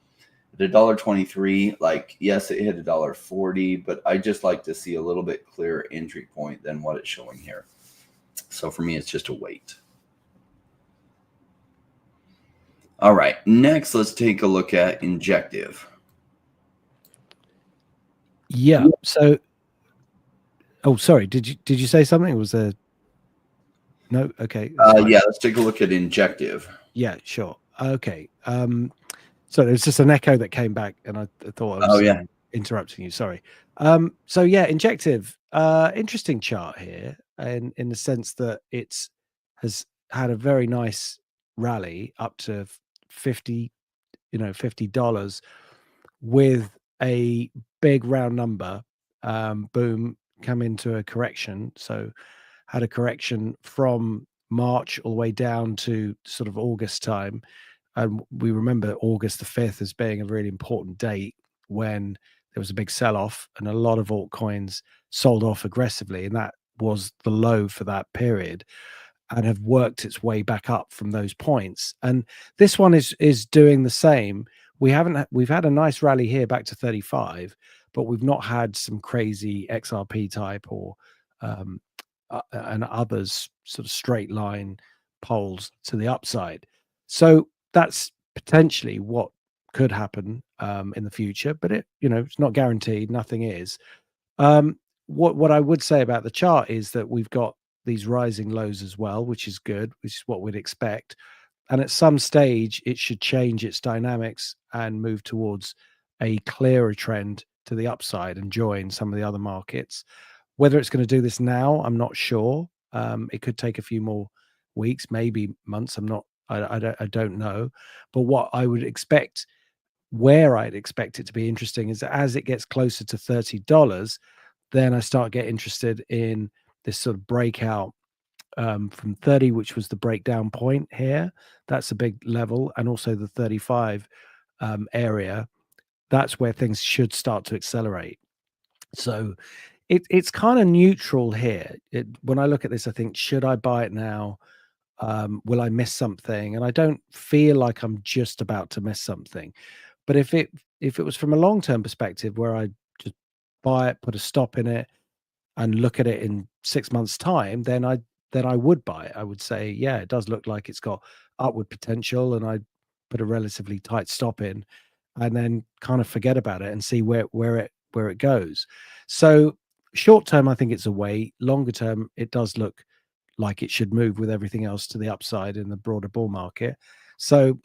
At $1.23, like, yes, it hit $1.40, but I just like to see a little bit clearer entry point than what it's showing here. So for me, it's just a wait. All right, next, let's take a look at Injective. Yeah. So, oh, sorry. Did you say something? Was there? No. Okay. Yeah. Let's take a look at Injective. Yeah. Sure. Okay. So there's just an echo that came back, and I thought I was interrupting you. Sorry. So yeah, Injective. Interesting chart here, and in the sense that has had a very nice rally up to $50 with a big round number, boom, come into a correction. So had a correction from March all the way down to sort of August time. And we remember August the 5th as being a really important date when there was a big sell-off and a lot of altcoins sold off aggressively. And that was the low for that period, and have worked its way back up from those points. And this one is doing the same. We've had a nice rally here back to 35, but we've not had some crazy XRP type or and others sort of straight line poles to the upside. So that's potentially what could happen in the future, but it's not guaranteed. Nothing is. What I would say about the chart is that we've got these rising lows as well, which is good, which is what we'd expect. And at some stage, it should change its dynamics and move towards a clearer trend to the upside and join some of the other markets. Whether it's going to do this now, I'm not sure. It could take a few more weeks, maybe months. I don't know. But what I would expect, where I'd expect it to be interesting, is that as it gets closer to $30, then I start getting interested in this sort of breakout from 30, which was the breakdown point here. That's a big level. And also the 35 area. That's where things should start to accelerate. So it's kind of neutral here. When I look at this, I think, should I buy it now? Will I miss something? And I don't feel like I'm just about to miss something. But if it was from a long-term perspective where I just buy it, put a stop in it, and look at it in 6 months' time, then I would buy it. I would say, yeah, it does look like it's got upward potential, and I'd put a relatively tight stop in, and then kind of forget about it and see where it goes. So short term, I think it's a wait. Longer term, it does look like it should move with everything else to the upside in the broader bull market. So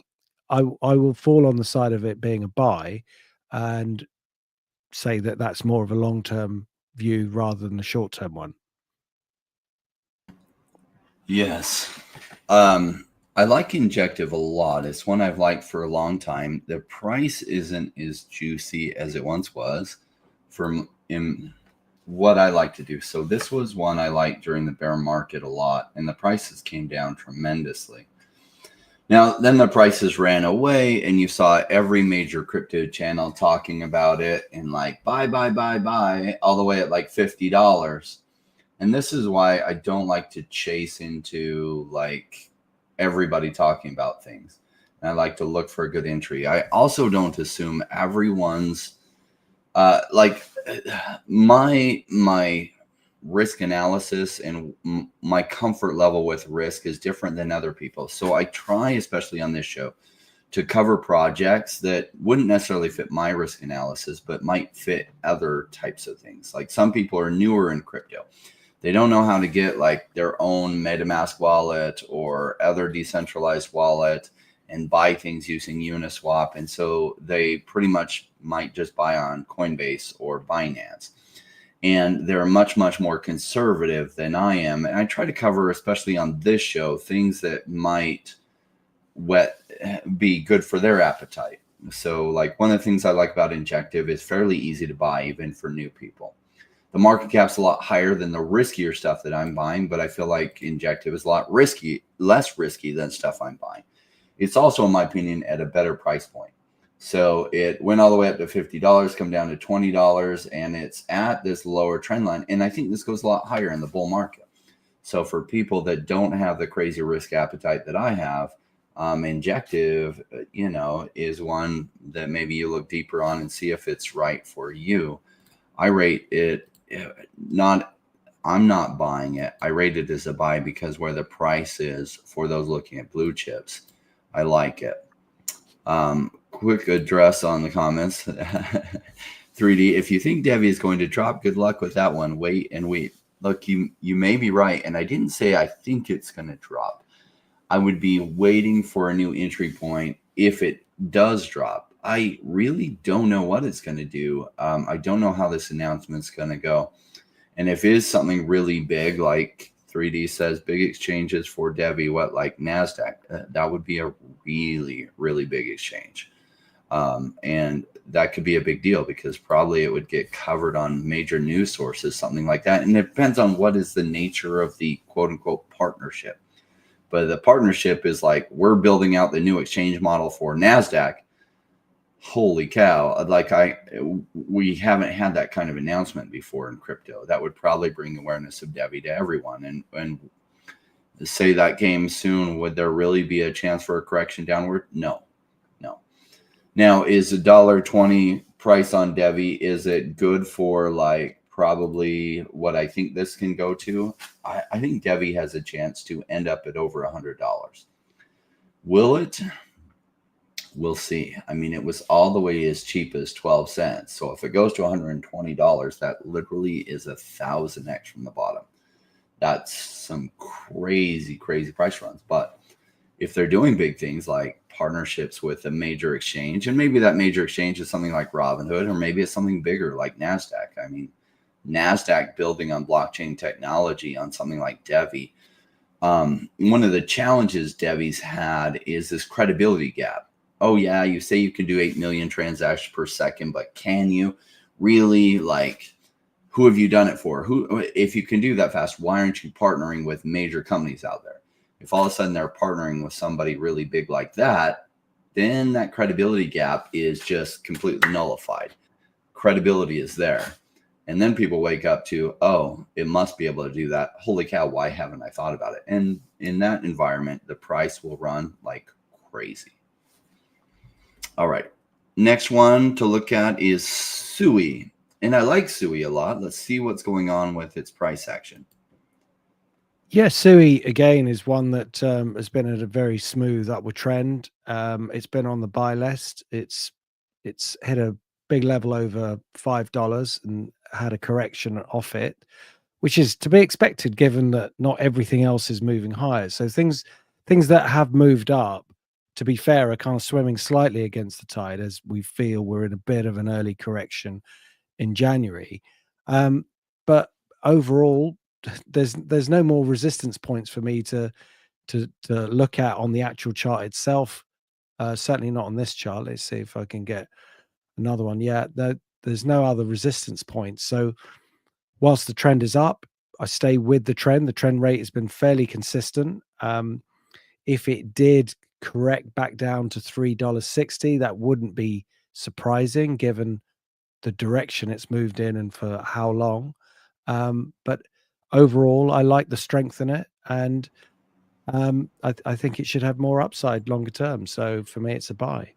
I will fall on the side of it being a buy and say that that's more of a long-term view rather than a short-term one. Yes. I like Injective a lot. It's one I've liked for a long time. The price isn't as juicy as it once was in what I like to do. So this was one I liked during the bear market a lot, and the prices came down tremendously. Now, then the prices ran away, and you saw every major crypto channel talking about it and like buy, all the way at like $50. And this is why I don't like to chase into like everybody talking about things. And I like to look for a good entry. I also don't assume everyone's my risk analysis and my comfort level with risk is different than other people. So I try, especially on this show, to cover projects that wouldn't necessarily fit my risk analysis, but might fit other types of things. Like some people are newer in crypto. They don't know how to get like their own MetaMask wallet or other decentralized wallet and buy things using Uniswap. And so they pretty much might just buy on Coinbase or Binance. And they're much, much more conservative than I am. And I try to cover, especially on this show, things that might be good for their appetite. So like one of the things I like about Injective is fairly easy to buy, even for new people. The market cap's a lot higher than the riskier stuff that I'm buying, but I feel like Injective is a lot less risky than stuff I'm buying. It's also, in my opinion, at a better price point. So it went all the way up to $50, come down to $20, and it's at this lower trend line. And I think this goes a lot higher in the bull market. So for people that don't have the crazy risk appetite that I have, Injective, is one that maybe you look deeper on and see if it's right for you. I rate it I'm not buying it. I rate it as a buy because where the price is for those looking at blue chips, I like it. Quick address on the comments. 3D, if you think DEVVE is going to drop, good luck with that one. Wait and wait. Look, you may be right. And I didn't say I think it's going to drop. I would be waiting for a new entry point if it does drop. I really don't know what it's going to do. I don't know how this announcement's going to go. And if it is something really big, like 3D says, big exchanges for DEVVE, what, like NASDAQ, that would be a really, really big exchange. And that could be a big deal because probably it would get covered on major news sources, something like that. And it depends on what is the nature of the quote unquote partnership. But the partnership is like, we're building out the new exchange model for NASDAQ. Holy cow. We haven't had that kind of announcement before in crypto. That would probably bring awareness of DEVVE to everyone. And say that came soon, would there really be a chance for a correction downward? No. Now, is $1.20 price on DEVVE, is it good for like probably what I think this can go to? I think DEVVE has a chance to end up at over $100. Will it? We'll see. I mean, it was all the way as cheap as 12 cents. So if it goes to $120, that literally is 1,000x from the bottom. That's some crazy, crazy price runs. But if they're doing big things like partnerships with a major exchange, and maybe that major exchange is something like Robinhood, or maybe it's something bigger like NASDAQ. I mean, NASDAQ building on blockchain technology on something like DEVVE. One of the challenges DEVVE's had is this credibility gap. Oh yeah, you say you can do 8 million transactions per second, but can you really? Like, who have you done it for? If you can do that fast, why aren't you partnering with major companies out there? If all of a sudden they're partnering with somebody really big like that, then that credibility gap is just completely nullified. Credibility is there. And then people wake up to, oh, it must be able to do that. Holy cow, why haven't I thought about it? And in that environment, the price will run like crazy. All right. Next one to look at is SUI. And I like SUI a lot. Let's see what's going on with its price action. Yeah, SUI again is one that has been at a very smooth upward trend. It's been on the buy list. It's hit a big level over $5 and had a correction off it, which is to be expected given that not everything else is moving higher. So things that have moved up, to be fair, are kind of swimming slightly against the tide as we feel we're in a bit of an early correction in January. But overall, there's no more resistance points for me to to look at on the actual chart itself. Certainly not on this chart. Let's see if I can get another one. Yeah, there's no other resistance points. So whilst the trend is up, I stay with the trend. The trend rate has been fairly consistent. If it did correct back down to $3.60, that wouldn't be surprising given the direction it's moved in and for how long. But overall, I like the strength in it, and I think it should have more upside longer term. So for me, it's a buy.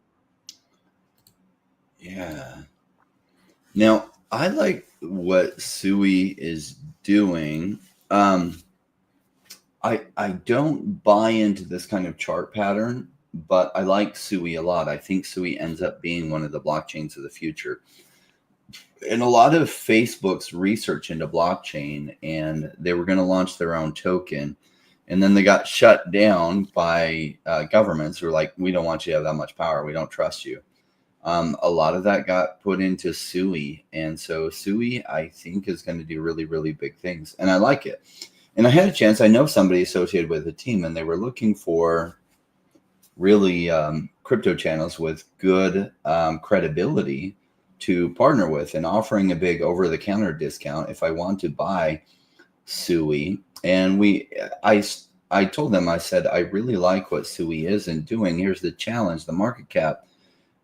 Yeah. Now, I like what SUI is doing. I don't buy into this kind of chart pattern, but I like SUI a lot. I think SUI ends up being one of the blockchains of the future. And a lot of Facebook's research into blockchain, and they were going to launch their own token, and then they got shut down by governments who were like, we don't want you to have that much power. We don't trust you. A lot of that got put into SUI. And so SUI, I think, is going to do really, really big things. And I like it. And I had a chance, I know somebody associated with the team, and they were looking for really crypto channels with good credibility to partner with, and offering a big over-the-counter discount if I want to buy SUI. And I told them, I said, I really like what SUI is and doing. Here's the challenge. The market cap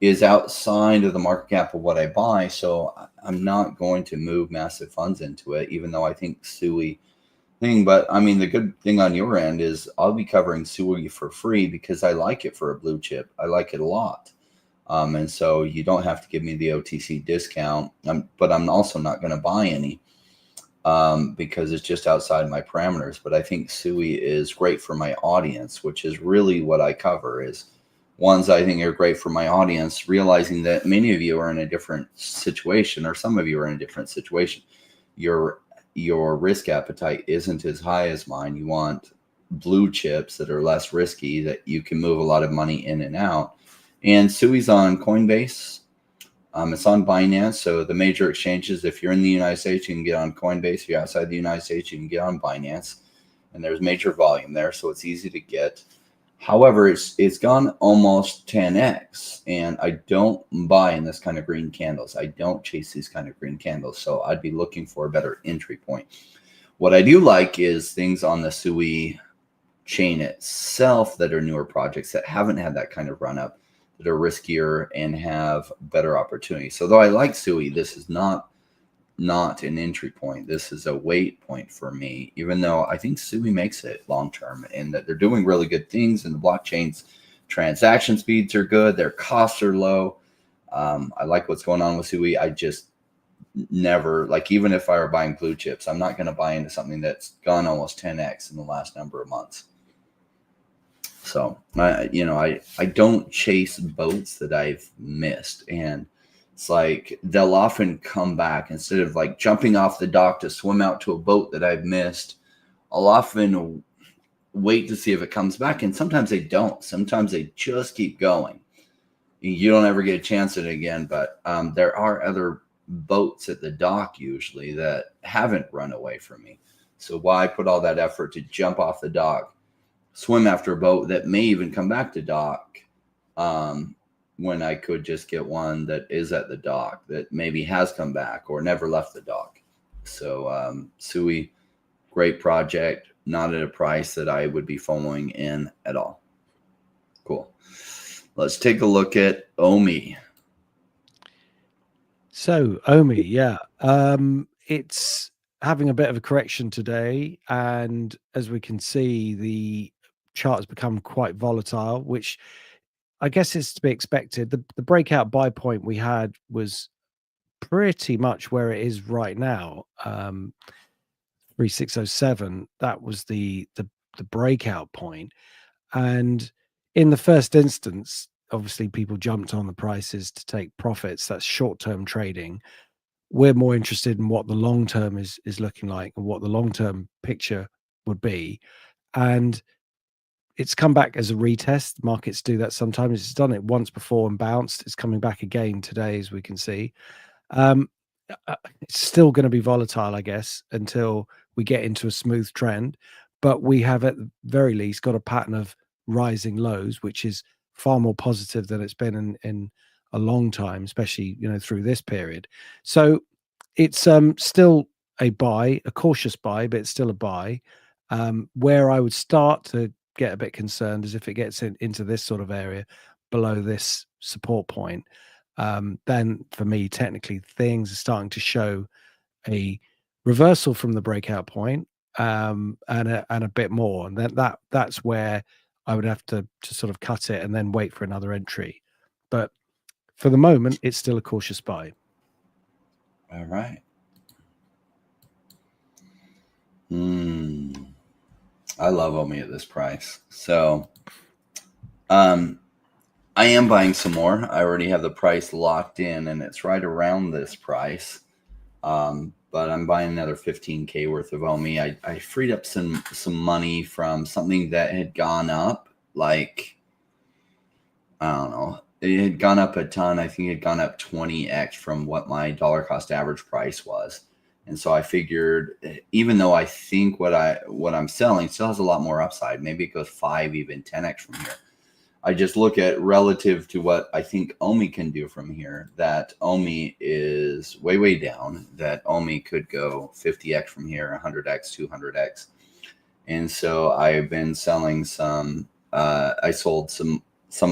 is outside of the market cap of what I buy. So I'm not going to move massive funds into it, even though I think SUI thing. But I mean, the good thing on your end is I'll be covering SUI for free because I like it for a blue chip. I like it a lot. And so you don't have to give me the OTC discount, but I'm also not going to buy any because it's just outside my parameters. But I think SUI is great for my audience, which is really what I cover, is ones I think are great for my audience, realizing that many of you are in a different situation, or some of you are in a different situation. Your risk appetite isn't as high as mine. You want blue chips that are less risky, that you can move a lot of money in and out. And SUI's on Coinbase. It's on Binance. So the major exchanges, if you're in the United States, you can get on Coinbase. If you're outside the United States, you can get on Binance. And there's major volume there, so it's easy to get. However, it's gone almost 10x, and I don't buy in this kind of green candles. I don't chase these kind of green candles, so I'd be looking for a better entry point. What I do like is things on the SUI chain itself that are newer projects that haven't had that kind of run up, that are riskier and have better opportunities. So though I like SUI, this is not an entry point. This is a wait point for me, even though I think SUI makes it long term, and that they're doing really good things, and the blockchain's transaction speeds are good, their costs are low. I like what's going on with SUI. I just never, like, even if I were buying blue chips, I'm not going to buy into something that's gone almost 10x in the last number of months. So I don't chase boats that I've missed, and it's like they'll often come back. Instead of like jumping off the dock to swim out to a boat that I've missed, I'll often wait to see if it comes back. And sometimes they don't. Sometimes they just keep going. You don't ever get a chance at it again. But there are other boats at the dock usually that haven't run away from me. So why put all that effort to jump off the dock, swim after a boat that may even come back to dock, when I could just get one that is at the dock that maybe has come back or never left the dock. So SUI, great project, not at a price that I would be FOMOing in at all. Cool. Let's take a look at OMI. So OMI, yeah, it's having a bit of a correction today, and as we can see, the chart has become quite volatile, which I guess is to be expected. The breakout buy point we had was pretty much where it is right now, 3607. That was the breakout point, and in the first instance, obviously people jumped on the prices to take profits. That's short-term trading. We're more interested in what the long term is looking like and what the long-term picture would be. And it's come back as a retest. Markets do that sometimes. It's done it once before and bounced. It's coming back again today, as we can see. It's still going to be volatile, I guess, until we get into a smooth trend. but we have at the very least got a pattern of rising lows, which is far more positive than it's been in a long time, especially, you know, through this period. So it's still a buy, a cautious buy, but it's still a buy. Where I would start to get a bit concerned is if it gets into this sort of area below this support point. Then for me, technically, things are starting to show a reversal from the breakout point, and a bit more, and then that's where I would have to sort of cut it and then wait for another entry. But for the moment, it's still a cautious buy. All right. I love OMI at this price. So I am buying some more. I already have the price locked in, and it's right around this price. But I'm buying another 15K worth of OMI. I freed up some money from something that had gone up, like, I don't know. It had gone up a ton. I think it had gone up 20x from what my dollar cost average price was. And so I figured, even though I think what I'm selling still has a lot more upside, maybe it goes 5, even 10x from here. I just look at relative to what I think OMI can do from here, that OMI is way, way down, that OMI could go 50x from here, 100x, 200x. And so I've been selling some, I sold some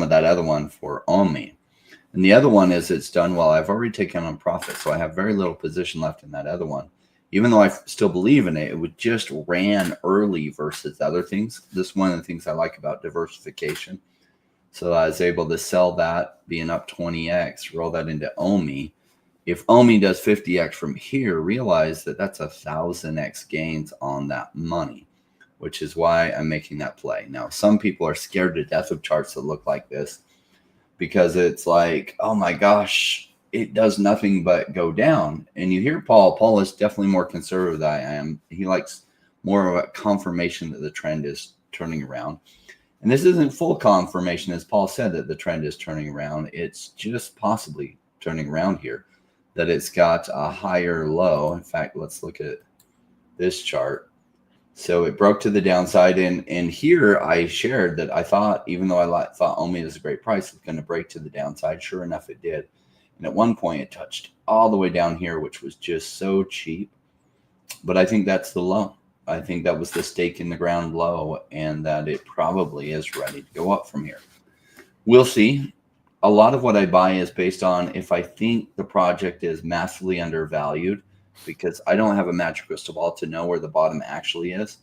of that other one for OMI. And the other one is it's done well. I've already taken on profit, so I have very little position left in that other one. Even though I still believe in it, it would just ran early versus other things. This is one of the things I like about diversification. So I was able to sell that being up 20x, roll that into OMI. If OMI does 50x from here, realize that that's 1,000x gains on that money, which is why I'm making that play. Now, some people are scared to death of charts that look like this, because it's like, oh my gosh, it does nothing but go down. And you hear Paul. Paul is definitely more conservative than I am. He likes more of a confirmation that the trend is turning around. And this isn't full confirmation, as Paul said, that the trend is turning around. It's just possibly turning around here, that it's got a higher low. In fact, let's look at this chart. So it broke to the downside, and here I shared that I thought, even though I thought OMI was a great price, it's going to break to the downside. Sure enough, it did. And at one point, it touched all the way down here, which was just so cheap. But I think that's the low. I think that was the stake in the ground low, and that it probably is ready to go up from here. We'll see. A lot of what I buy is based on if I think the project is massively undervalued, because I don't have a magic crystal ball to know where the bottom actually is.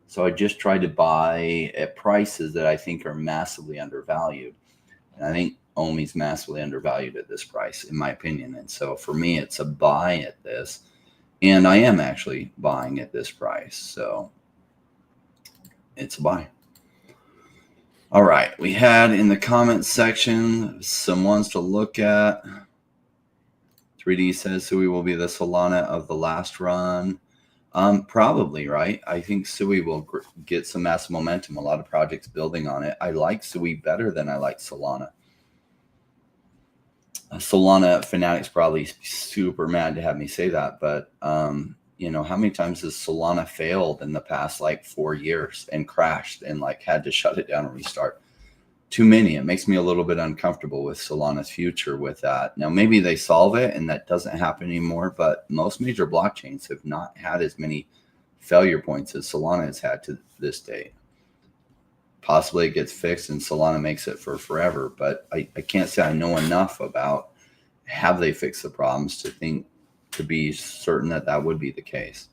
So I just try to buy at prices that I think are massively undervalued. And I think OMI's massively undervalued at this price, in my opinion. And so for me, it's a buy at this. And I am actually buying at this price. So it's a buy. All right. We had in the comments section some ones to look at. 3D says SUI will be the Solana of the last run. Probably, right? I think SUI will get some massive momentum. A lot of projects building on it. I like SUI better than I like Solana. Solana fanatics probably super mad to have me say that, but you know, how many times has Solana failed in the past like 4 years and crashed and like had to shut it down and restart? Too many. It makes me a little bit uncomfortable with Solana's future with that. Now, maybe they solve it and that doesn't happen anymore, but most major blockchains have not had as many failure points as Solana has had to this date. Possibly it gets fixed and Solana makes it for forever, but I can't say I know enough about have they fixed the problems to be certain that that would be the case.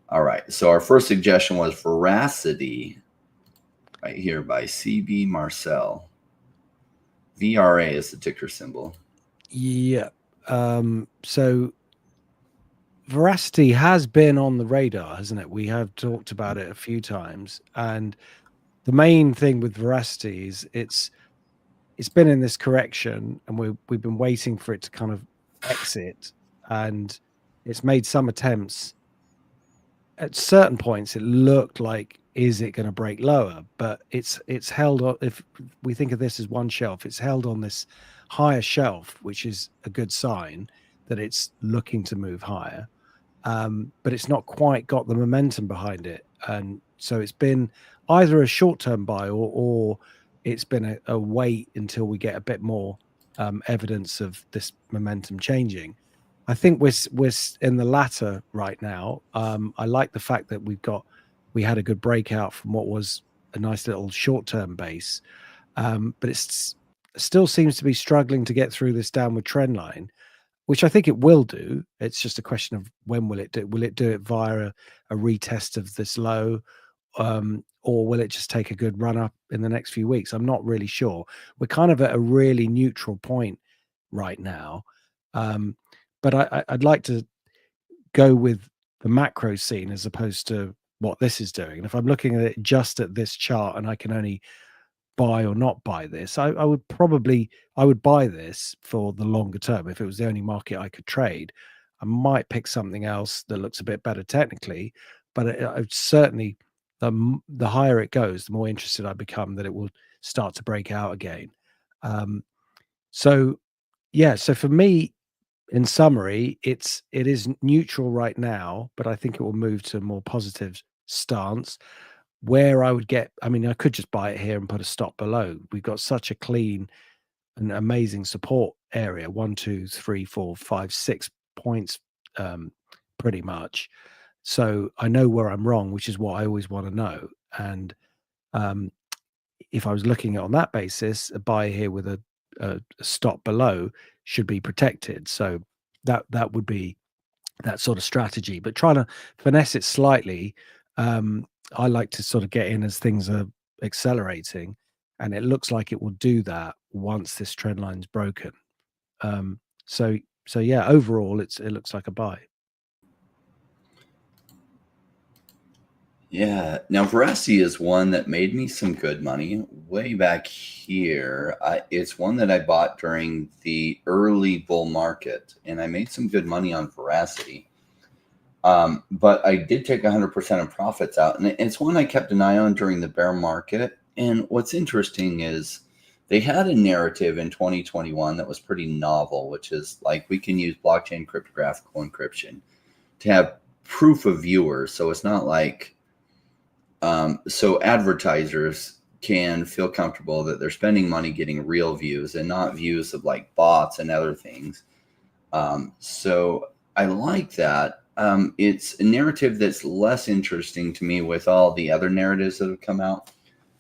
All right. So our first suggestion was Veracity, right here by CB Marcel. VRA is the ticker symbol. Yeah. So Veracity has been on the radar, hasn't it? We have talked about it a few times, and the main thing with Veracity is it's been in this correction, and we've been waiting for it to kind of exit, and it's made some attempts. At certain points, it looked like, is it going to break lower? But it's held on. If we think of this as one shelf, it's held on this higher shelf, which is a good sign that it's looking to move higher. But it's not quite got the momentum behind it. And so it's been either a short-term buy or it's been a wait until we get a bit more evidence of this momentum changing. I think we're in the latter right now. I like the fact that we had a good breakout from what was a nice little short-term base, but it's still seems to be struggling to get through this downward trend line, which I think it will do. It's just a question of when will it do? Will it do it via a retest of this low, or will it just take a good run up in the next few weeks? I'm not really sure. We're kind of at a really neutral point right now, but I'd like to go with the macro scene as opposed to what this is doing. And if I'm looking at it just at this chart and I can only buy or not buy this, I would buy this for the longer term. If it was the only market I could trade, I might pick something else that looks a bit better technically, but I certainly, the higher it goes, the more interested I become that it will start to break out again. So yeah, so for me, in summary, it is neutral right now, but I think it will move to a more positive stance. Where I would get, I mean, I could just buy it here and put a stop below. We've got such a clean and amazing support area, 1, 2, 3, 4, 5, 6 points, pretty much. So I know where I'm wrong, which is what I always want to know. And if I was looking at on that basis, a buy here with a stop below should be protected. So that would be that sort of strategy. But trying to finesse it slightly, I like to sort of get in as things are accelerating, and it looks like it will do that once this trend line's broken. So yeah, overall, it looks like a buy. Yeah. Now, Veracity is one that made me some good money way back here. It's one that I bought during the early bull market, and I made some good money on Veracity. But I did take 100% of profits out, and it's one I kept an eye on during the bear market. And what's interesting is they had a narrative in 2021 that was pretty novel, which is like we can use blockchain cryptographical encryption to have proof of viewers. So it's not like so advertisers can feel comfortable that they're spending money getting real views and not views of like bots and other things. So I like that. It's a narrative that's less interesting to me with all the other narratives that have come out.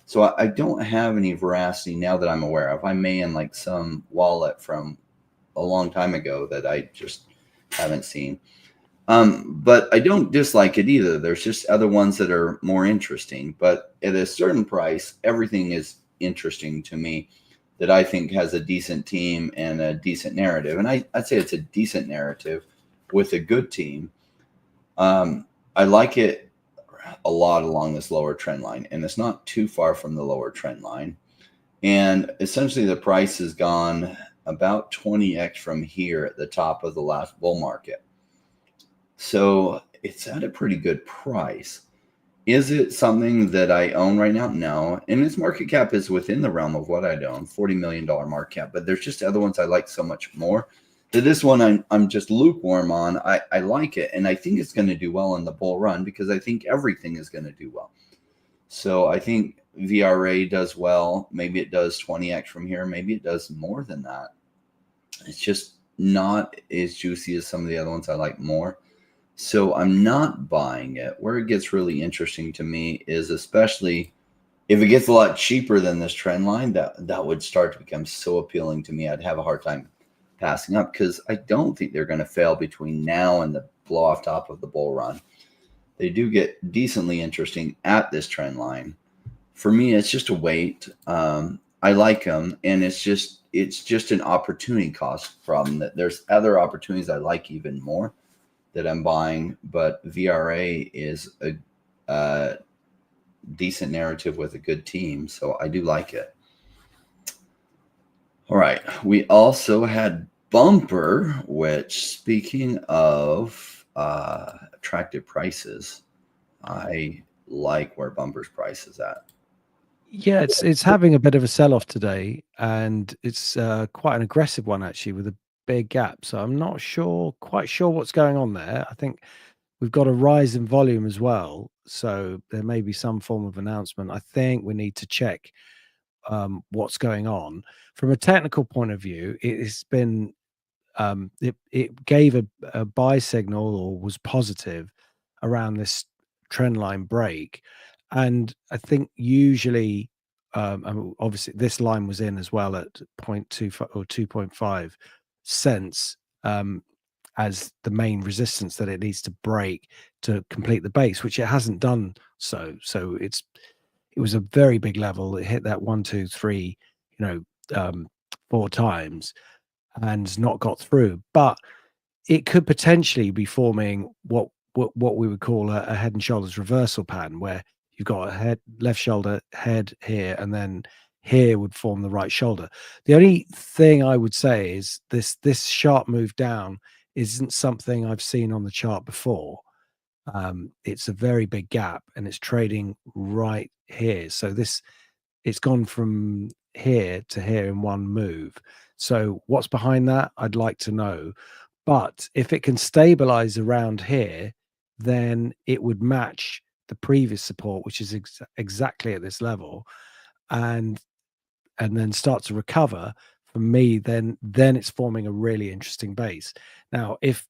So I don't have any Veracity now that I'm aware of. I may in like some wallet from a long time ago that I just haven't seen. But I don't dislike it either. There's just other ones that are more interesting. But at a certain price, everything is interesting to me that I think has a decent team and a decent narrative. And I'd say it's a decent narrative with a good team. I like it a lot along this lower trend line, and it's not too far from the lower trend line. And essentially the price has gone about 20x from here at the top of the last bull market. So it's at a pretty good price. Is it something that I own right now? No. And its market cap is within the realm of what I'd own, $40 million market cap. But there's just other ones I like so much more. That this one I'm just lukewarm on. I like it. And I think it's going to do well in the bull run because I think everything is going to do well. So I think VRA does well. Maybe it does 20x from here. Maybe it does more than that. It's just not as juicy as some of the other ones I like more. So I'm not buying it. Where it gets really interesting to me is especially if it gets a lot cheaper than this trend line, that would start to become so appealing to me. I'd have a hard time passing up because I don't think they're going to fail between now and the blow off top of the bull run. They do get decently interesting at this trend line. For me, it's just a wait. I like them, and it's just an opportunity cost problem. That there's other opportunities I like even more that I'm buying, but VRA is a decent narrative with a good team, so I do like it. All right, we also had Bumper, which, speaking of attractive prices, I like where Bumper's price is at. Yeah, it's having a bit of a sell-off today, and it's quite an aggressive one actually with a big gap. So I'm not quite sure what's going on there. I think we've got a rise in volume as well. So there may be some form of announcement. I think we need to check what's going on. From a technical point of view, it's been it gave a buy signal, or was positive around this trend line break. And I think usually, obviously this line was in as well at 0.25 or 2.5 cents, as the main resistance that it needs to break to complete the base, which it hasn't done. So it was a very big level. It hit that 1, 2, 3, 4 times, and not got through. But it could potentially be forming what we would call a head and shoulders reversal pattern, where you've got a head, left shoulder, head here, and then here would form the right shoulder. The only thing I would say is this sharp move down isn't something I've seen on the chart before. It's a very big gap, and it's trading right here. So it's gone from here to here in one move. So what's behind that? I'd like to know. But if it can stabilize around here, then it would match the previous support, which is exactly at this level, and then start to recover. For me, then it's forming a really interesting base. Now, if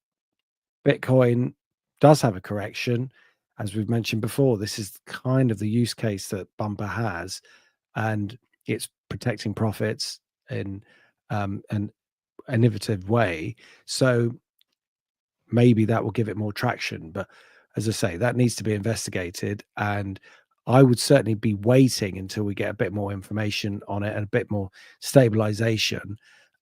Bitcoin does have a correction, as we've mentioned before, this is kind of the use case that Bumper has, and it's protecting profits in an innovative way. So maybe that will give it more traction. But as I say, that needs to be investigated. And I would certainly be waiting until we get a bit more information on it and a bit more stabilization,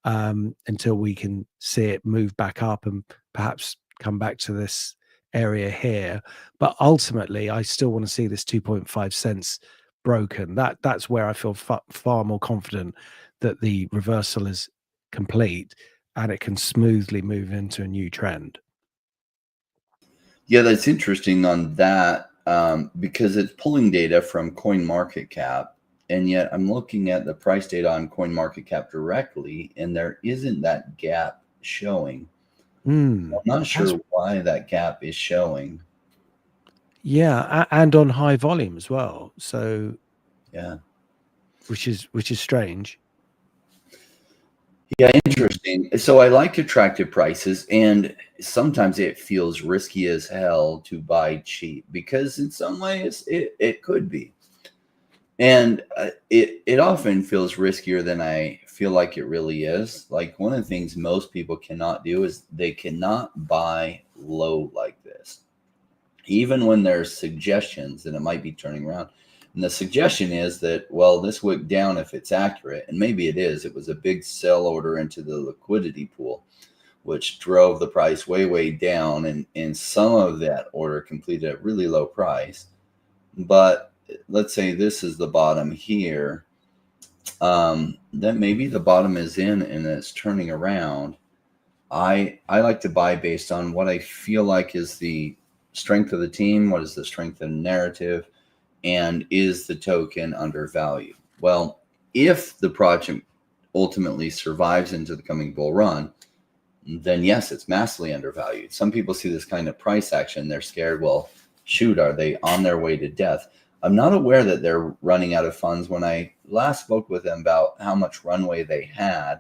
until we can see it move back up and perhaps come back to this area here. But ultimately, I still want to see this 2.5 cents broken. That's where I feel far more confident that the reversal is complete and it can smoothly move into a new trend. Yeah, that's interesting on that, because it's pulling data from CoinMarketCap, and yet I'm looking at the price data on CoinMarketCap directly, and there isn't that gap showing. I'm not sure why that gap is showing. Yeah, and on high volume as well. So yeah, which is strange. Yeah, interesting. So I like attractive prices, and sometimes it feels risky as hell to buy cheap, because in some ways it could be. And it often feels riskier than I feel like it really is. Like, one of the things most people cannot do is they cannot buy low like this, even when there's suggestions that it might be turning around. And the suggestion is that, well, this wick down, if it's accurate, and maybe it is, it was a big sell order into the liquidity pool, which drove the price way, way down. And some of that order completed at really low price. But let's say this is the bottom here. Then maybe the bottom is in and it's turning around. I like to buy based on what I feel like is the strength of the team, what is the strength of the narrative, and is the token undervalued? Well, if the project ultimately survives into the coming bull run, then yes, it's massively undervalued. Some people see this kind of price action, they're scared, well, shoot, are they on their way to death? I'm not aware that they're running out of funds. When I last spoke with them about how much runway they had,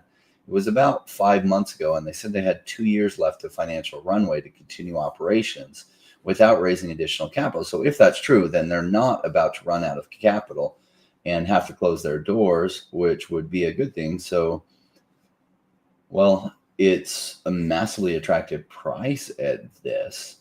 it was about 5 months ago, and they said they had 2 years left of financial runway to continue operations without raising additional capital. So if that's true, then they're not about to run out of capital and have to close their doors, which would be a good thing. So, well, it's a massively attractive price at this.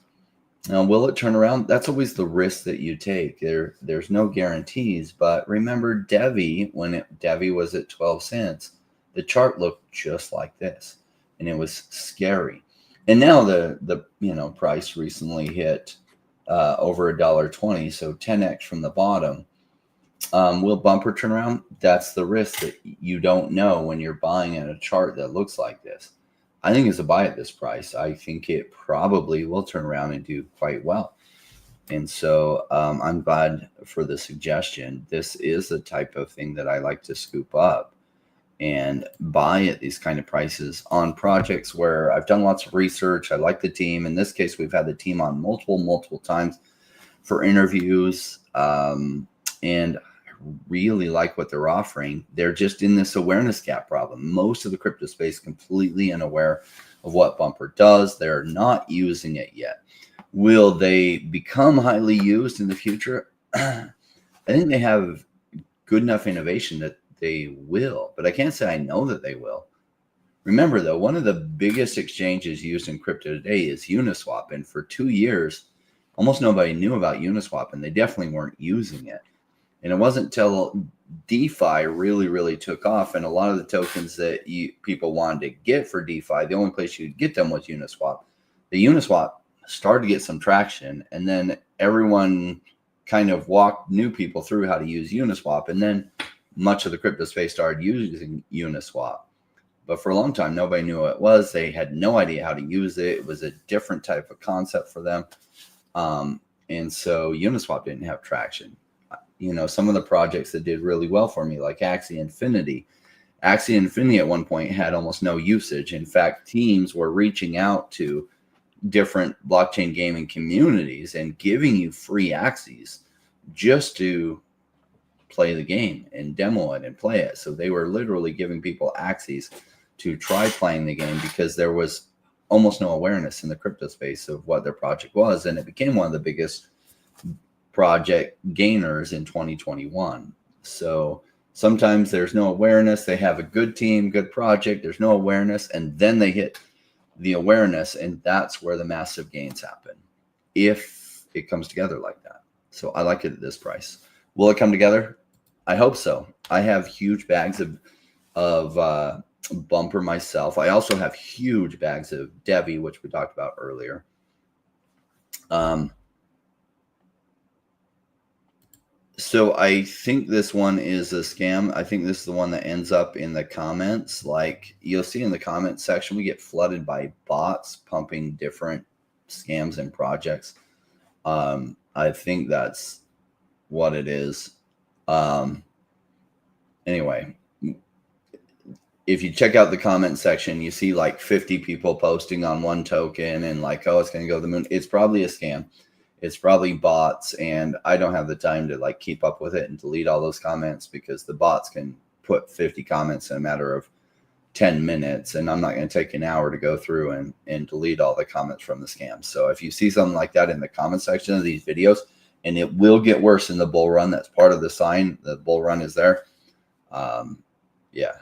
Now, will it turn around? That's always the risk that you take. There's no guarantees. But remember DEVVE, when DEVVE was at 12 cents, the chart looked just like this, and it was scary. And now the price recently hit over $1.20, so 10x from the bottom. Will Bumper turn around? That's the risk that you don't know when you're buying at a chart that looks like this. I think it's a buy at this price. I think it probably will turn around and do quite well. And so I'm glad for the suggestion. This is the type of thing that I like to scoop up. and buy at these kind of prices on projects where I've done lots of research. I like the team. In this case, we've had the team on multiple times for interviews, and I really like what they're offering. They're just in this awareness gap problem. Most of the crypto space completely unaware of what Bumper does. They're not using it yet. Will they become highly used in the future? I think they have good enough innovation that they will, but I can't say I know that they will. Remember, though, one of the biggest exchanges used in crypto today is Uniswap. And for 2 years, almost nobody knew about Uniswap, and they definitely weren't using it. And it wasn't until DeFi really took off, and a lot of the tokens that people wanted to get for DeFi, the only place you could get them was Uniswap. The Uniswap started to get some traction, and then everyone kind of walked new people through how to use Uniswap, and then much of the crypto space started using Uniswap. But for a long time, nobody knew what it was. They had no idea how to use it. It was a different type of concept for them. And so Uniswap didn't have traction. Some of the projects that did really well for me, like Axie Infinity. Axie Infinity at one point had almost no usage. In fact, teams were reaching out to different blockchain gaming communities and giving you free Axies just to play the game and demo it and play it. So they were literally giving people Axies to try playing the game because there was almost no awareness in the crypto space of what their project was. And it became one of the biggest project gainers in 2021. So sometimes there's no awareness. They have a good team, good project. There's no awareness. And then they hit the awareness. And that's where the massive gains happen if it comes together like that. So I like it at this price. Will it come together? I hope so. I have huge bags of Bumper myself. I also have huge bags of DEVVE, which we talked about earlier. So I think this one is a scam. I think this is the one that ends up in the comments. Like you'll see in the comment section, we get flooded by bots pumping different scams and projects. I think that's what it is. Anyway, if you check out the comment section, you see like 50 people posting on one token and like, oh, it's going to go to the moon. It's probably a scam. It's probably bots, and I don't have the time to like keep up with it and delete all those comments because the bots can put 50 comments in a matter of 10 minutes, and I'm not going to take an hour to go through and delete all the comments from the scam. So if you see something like that in the comment section of these videos, and it will get worse in the bull run, that's part of the sign. The bull run is there. Yeah.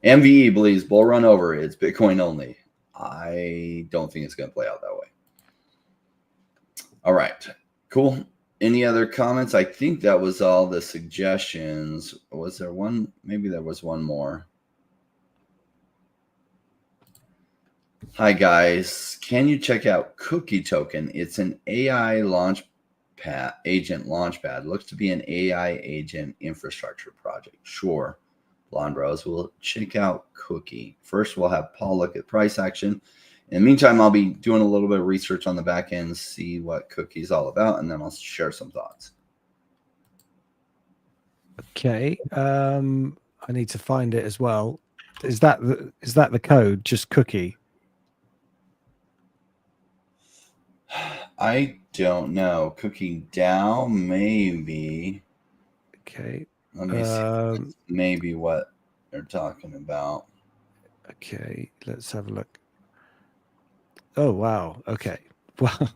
MVE believes bull run over. It's Bitcoin only. I don't think it's going to play out that way. All right, cool. Any other comments? I think that was all the suggestions. Was there one? Maybe there was one more. Hi, guys. Can you check out Cookie Token? It's an AI agent launchpad. Looks to be an AI agent infrastructure project. Sure. Blonde Rose. We'll check out Cookie. First, we'll have Paul look at price action. In the meantime, I'll be doing a little bit of research on the back end, see what Cookie's all about, and then I'll share some thoughts. Okay. I need to find it as well. Is that the code? Just Cookie? I don't know. Cookie DAO, maybe. Okay. Let me see. Maybe what they're talking about. Okay, let's have a look. Oh wow. Okay. Well,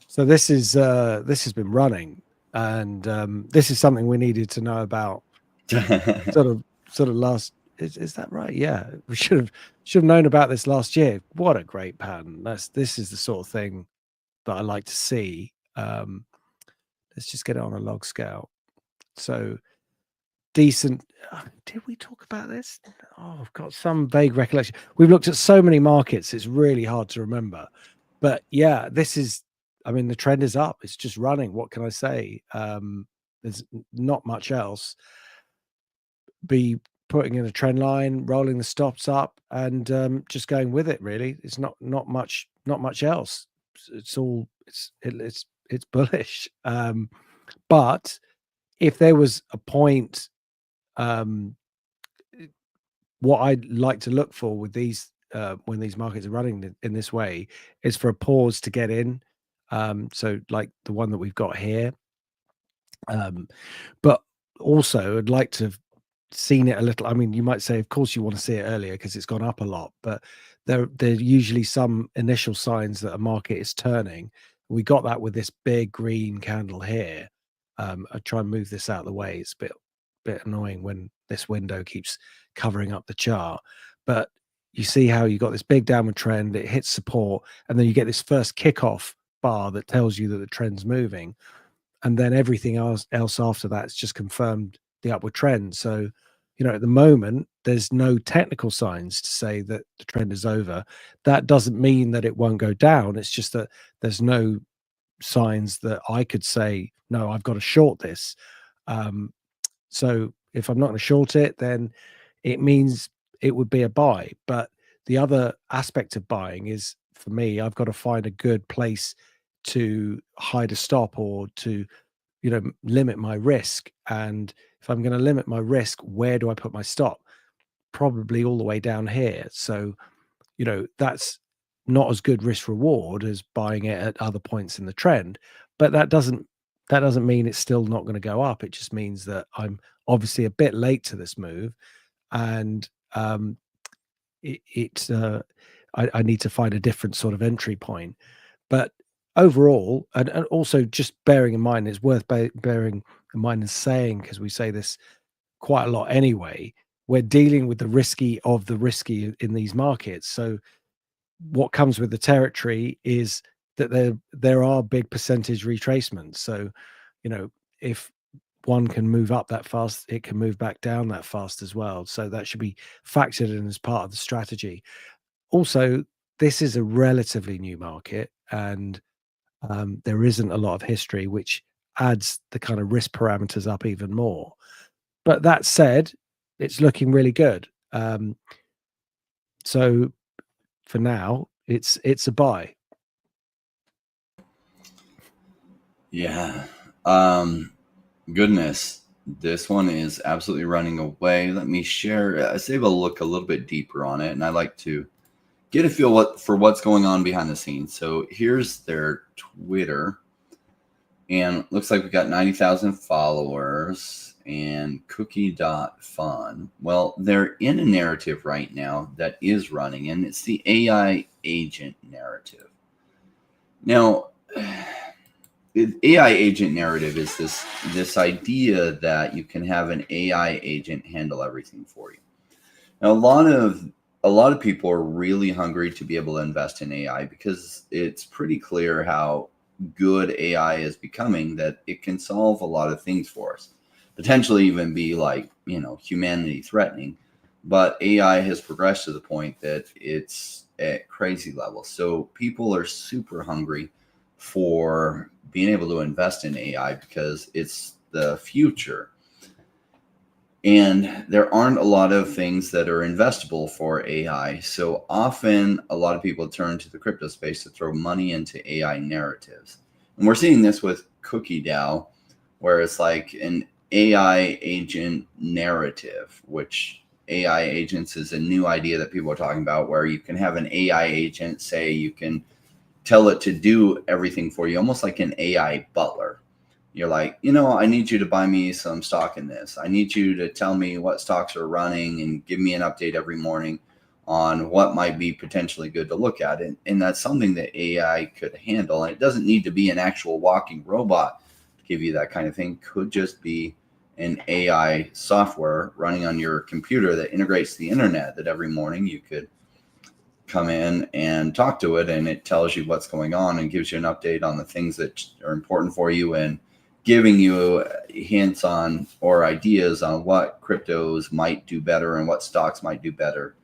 so this has been running, and this is something we needed to know about. sort of last. Is that right? Yeah, we should have known about this last year. What a great pattern! This is the sort of thing that I like to see. Let's just get it on a log scale. So decent. Did we talk about this? Oh, I've got some vague recollection. We've looked at so many markets, it's really hard to remember. But yeah, this is, I mean, the trend is up. It's just running. What can I say? There's not much else. Be putting in a trend line, rolling the stops up, and just going with it. Really, it's not much else. It's all it's bullish. But if there was a point what I'd like to look for with these when these markets are running in this way is for a pause to get in. So like the one that we've got here. But also I'd like to have seen it a little. I mean, you might say, of course, you want to see it earlier because it's gone up a lot, but there are usually some initial signs that a market is turning. We got that with this big green candle here. I try and move this out of the way. It's a bit annoying when this window keeps covering up the chart, but you see how you got this big downward trend, it hits support, and then you get this first kickoff bar that tells you that the trend's moving, and then everything else after that's just confirmed the upward trend. So, you know, at the moment, there's no technical signs to say that the trend is over. That doesn't mean that it won't go down. It's just that there's no signs that I could say, no, I've got to short this. So if I'm not going to short it, then it means it would be a buy. But the other aspect of buying is, for me, I've got to find a good place to hide a stop or to, you know, limit my risk. And if I'm going to limit my risk, where do I put my stop? Probably all the way down here. So, you know, that's not as good risk reward as buying it at other points in the trend. But that doesn't mean it's still not going to go up. It just means that I'm obviously a bit late to this move, and I need to find a different sort of entry point. But overall, and also just bearing in mind, it's worth bearing in mind and saying, because we say this quite a lot anyway, we're dealing with the risky of the risky in these markets. So what comes with the territory is that there are big percentage retracements. So, you know, if one can move up that fast, it can move back down that fast as well. So that should be factored in as part of the strategy. Also, this is a relatively new market, and there isn't a lot of history, which adds the kind of risk parameters up even more. But that said, it's looking really good. So for now, it's a buy. Yeah. Goodness, this one is absolutely running away. Let me share. I say we'll look a little bit deeper on it, and I like to get a feel for what's going on behind the scenes. So here's their Twitter, and looks like we got 90,000 followers and cookie.fun. Well, they're in a narrative right now that is running, and it's the AI agent narrative. Now, the AI agent narrative is this idea that you can have an AI agent handle everything for you. Now, a lot of people are really hungry to be able to invest in AI because it's pretty clear how good AI is becoming, that it can solve a lot of things for us, potentially even be like, you know, humanity threatening. But AI has progressed to the point that it's at crazy levels. So people are super hungry for being able to invest in AI because it's the future. And there aren't a lot of things that are investable for AI. So often a lot of people turn to the crypto space to throw money into AI narratives. And we're seeing this with Cookie DAO, where it's like an AI agent narrative, which AI agents is a new idea that people are talking about, where you can have an AI agent, say you can tell it to do everything for you, almost like an AI butler. You're like, you know, I need you to buy me some stock in this. I need you to tell me what stocks are running and give me an update every morning on what might be potentially good to look at. And that's something that AI could handle. And it doesn't need to be an actual walking robot to give you that kind of thing. It could just be an AI software running on your computer that integrates the internet, that every morning you could come in and talk to it, and it tells you what's going on and gives you an update on the things that are important for you, and giving you hints on or ideas on what cryptos might do better and what stocks might do better.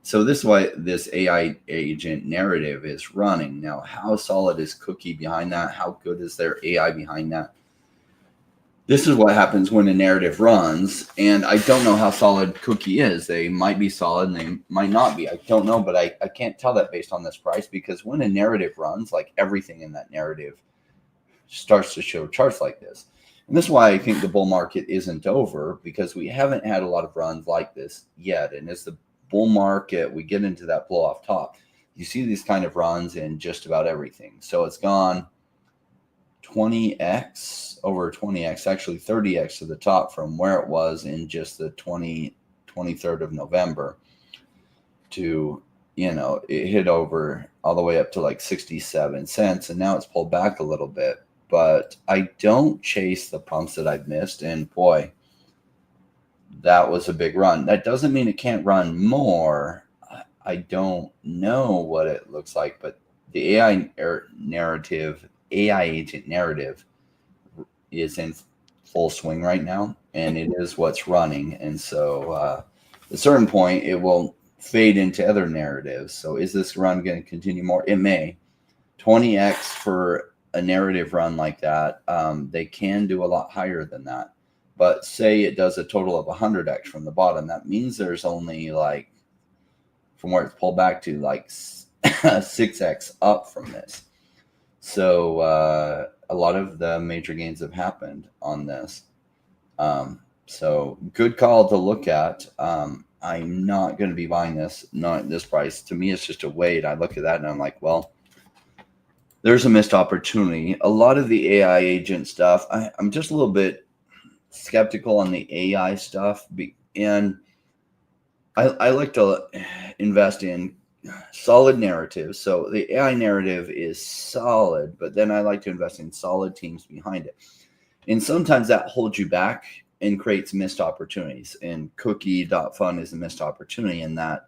So this is why this AI agent narrative is running. Now, how solid is Cookie behind that? How good is their AI behind that? This is what happens when a narrative runs, and I don't know how solid Cookie is. They might be solid and they might not be. I don't know, but I can't tell that based on this price, because when a narrative runs, like everything in that narrative starts to show charts like this. And this is why I think the bull market isn't over, because we haven't had a lot of runs like this yet. And as the bull market, we get into that blow off top, you see these kind of runs in just about everything. So it's gone 20x, over 20x, actually 30x to the top from where it was in just the 23rd of November to, you know, it hit over all the way up to like 67 cents. And now it's pulled back a little bit, but I don't chase the pumps that I've missed. And boy, that was a big run. That doesn't mean it can't run more. I don't know what it looks like, but the AI agent narrative is in full swing right now, and it is what's running. And so at a certain point, it will fade into other narratives. So is this run going to continue more? It may. 20x for a narrative run like that, they can do a lot higher than that. But say it does a total of 100x from the bottom. That means there's only like, from where it's pulled back to, like 6x up from this. So a lot of the major gains have happened on this. So good call to look at. I'm not going to be buying this, not at this price. To me, it's just a wait. I look at that and I'm like, well, there's a missed opportunity. A lot of the AI agent stuff, I'm just a little bit skeptical on the AI stuff. And I like to invest in solid narratives. So the AI narrative is solid, but then I like to invest in solid teams behind it. And sometimes that holds you back and creates missed opportunities. And Cookie.fun is a missed opportunity in that,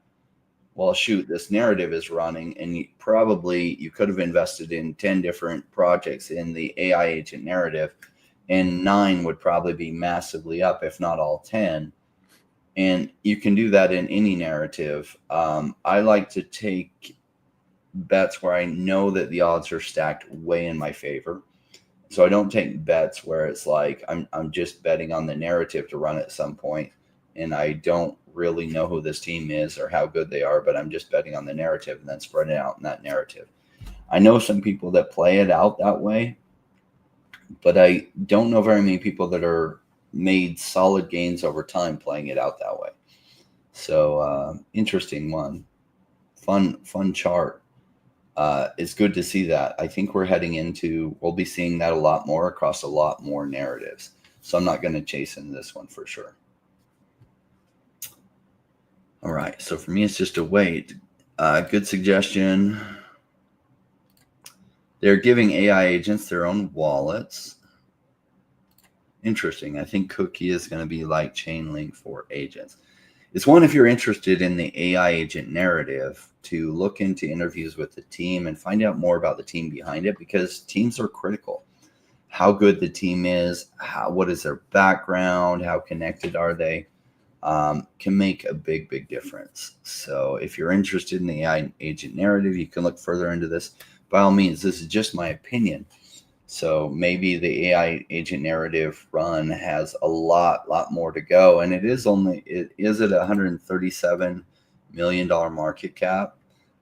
well, shoot, this narrative is running, and you could have invested in 10 different projects in the AI agent narrative, and 9 would probably be massively up, if not all 10. And you can do that in any narrative. I like to take bets where I know that the odds are stacked way in my favor. So I don't take bets where it's like I'm just betting on the narrative to run at some point, and I don't really know who this team is or how good they are, but I'm just betting on the narrative and then spreading it out in that narrative. I know some people that play it out that way, but I don't know very many people that are made solid gains over time playing it out that way. So interesting one, fun chart. It's good to see that. I think we'll be seeing that a lot more across a lot more narratives. So I'm not going to chase into this one for sure. All right. So for me, it's just a wait. Good suggestion. They're giving AI agents their own wallets. Interesting. I think Cookie is going to be like Chainlink for agents. It's one, if you're interested in the AI agent narrative, to look into interviews with the team and find out more about the team behind it, because teams are critical. How good the team is, what is their background, how connected are they, can make a big difference. So if you're interested in the AI agent narrative, you can look further into this. By all means, this is just my opinion. So maybe the AI agent narrative run has a lot more to go. And it is at $137 million market cap.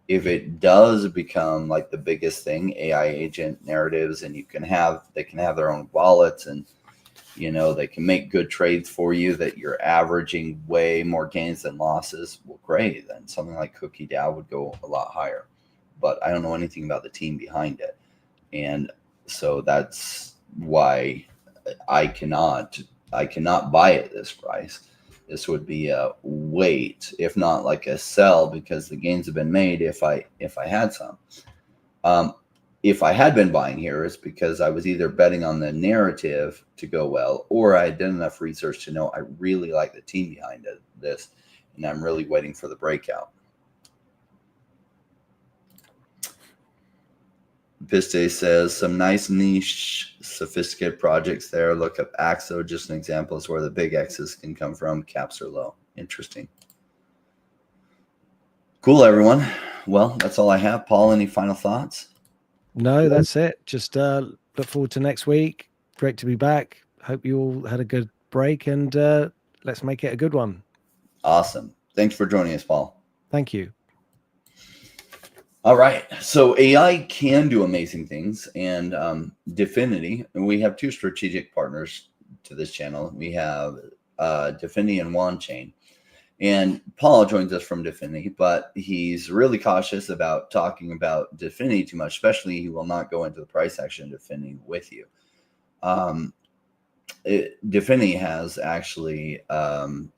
If it does become like the biggest thing, AI agent narratives, and they can have their own wallets, and they can make good trades for you that you're averaging way more gains than losses, well, great. Then something like Cookie DAO would go a lot higher. But I don't know anything about the team behind it. And so that's why I cannot buy at this price. This would be a wait, if not like a sell, because the gains have been made if I had some. If I had been buying here, it's because I was either betting on the narrative to go well, or I had done enough research to know I really like the team behind this, and I'm really waiting for the breakout. Piste says some nice niche sophisticated projects there. Look up Axo, just an example is where the big X's can come from. Caps are low. Interesting. Cool, everyone. Well, that's all I have. Paul, any final thoughts? No, that's it. Just look forward to next week. Great to be back. Hope you all had a good break, and let's make it a good one. Awesome. Thanks for joining us, Paul. Thank you. All right. So AI can do amazing things, and DEVVE, and we have two strategic partners to this channel. We have DEVVE and OneChain. And Paul joins us from DEVVE, but he's really cautious about talking about DEVVE too much, especially he will not go into the price action of DEVVE with you. DEVVE has actually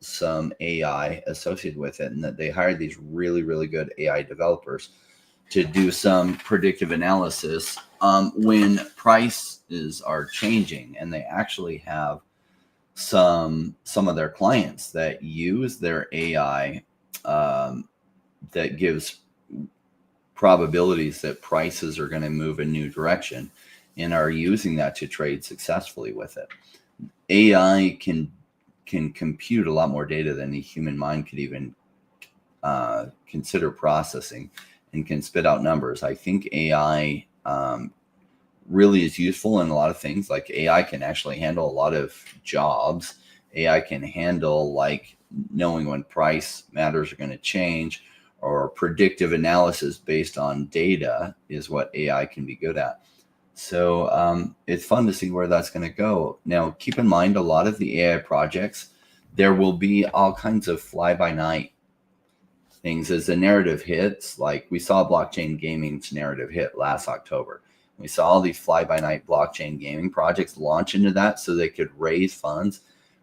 some AI associated with it, and that they hired these really, really good AI developers to do some predictive analysis when prices are changing. And they actually have some of their clients that use their AI that gives probabilities that prices are going to move a new direction, and are using that to trade successfully with it. AI can compute a lot more data than the human mind could even consider processing, and can spit out numbers. I think AI really is useful in a lot of things. Like AI can actually handle a lot of jobs. AI can handle like knowing when price matters are going to change, or predictive analysis based on data is what AI can be good at. So it's fun to see where that's going to go. Now, keep in mind, a lot of the AI projects, there will be all kinds of fly-by-night things as the narrative hits. Like we saw blockchain gaming's narrative hit last October. We saw all these fly-by-night blockchain gaming projects launch into that so they could raise funds.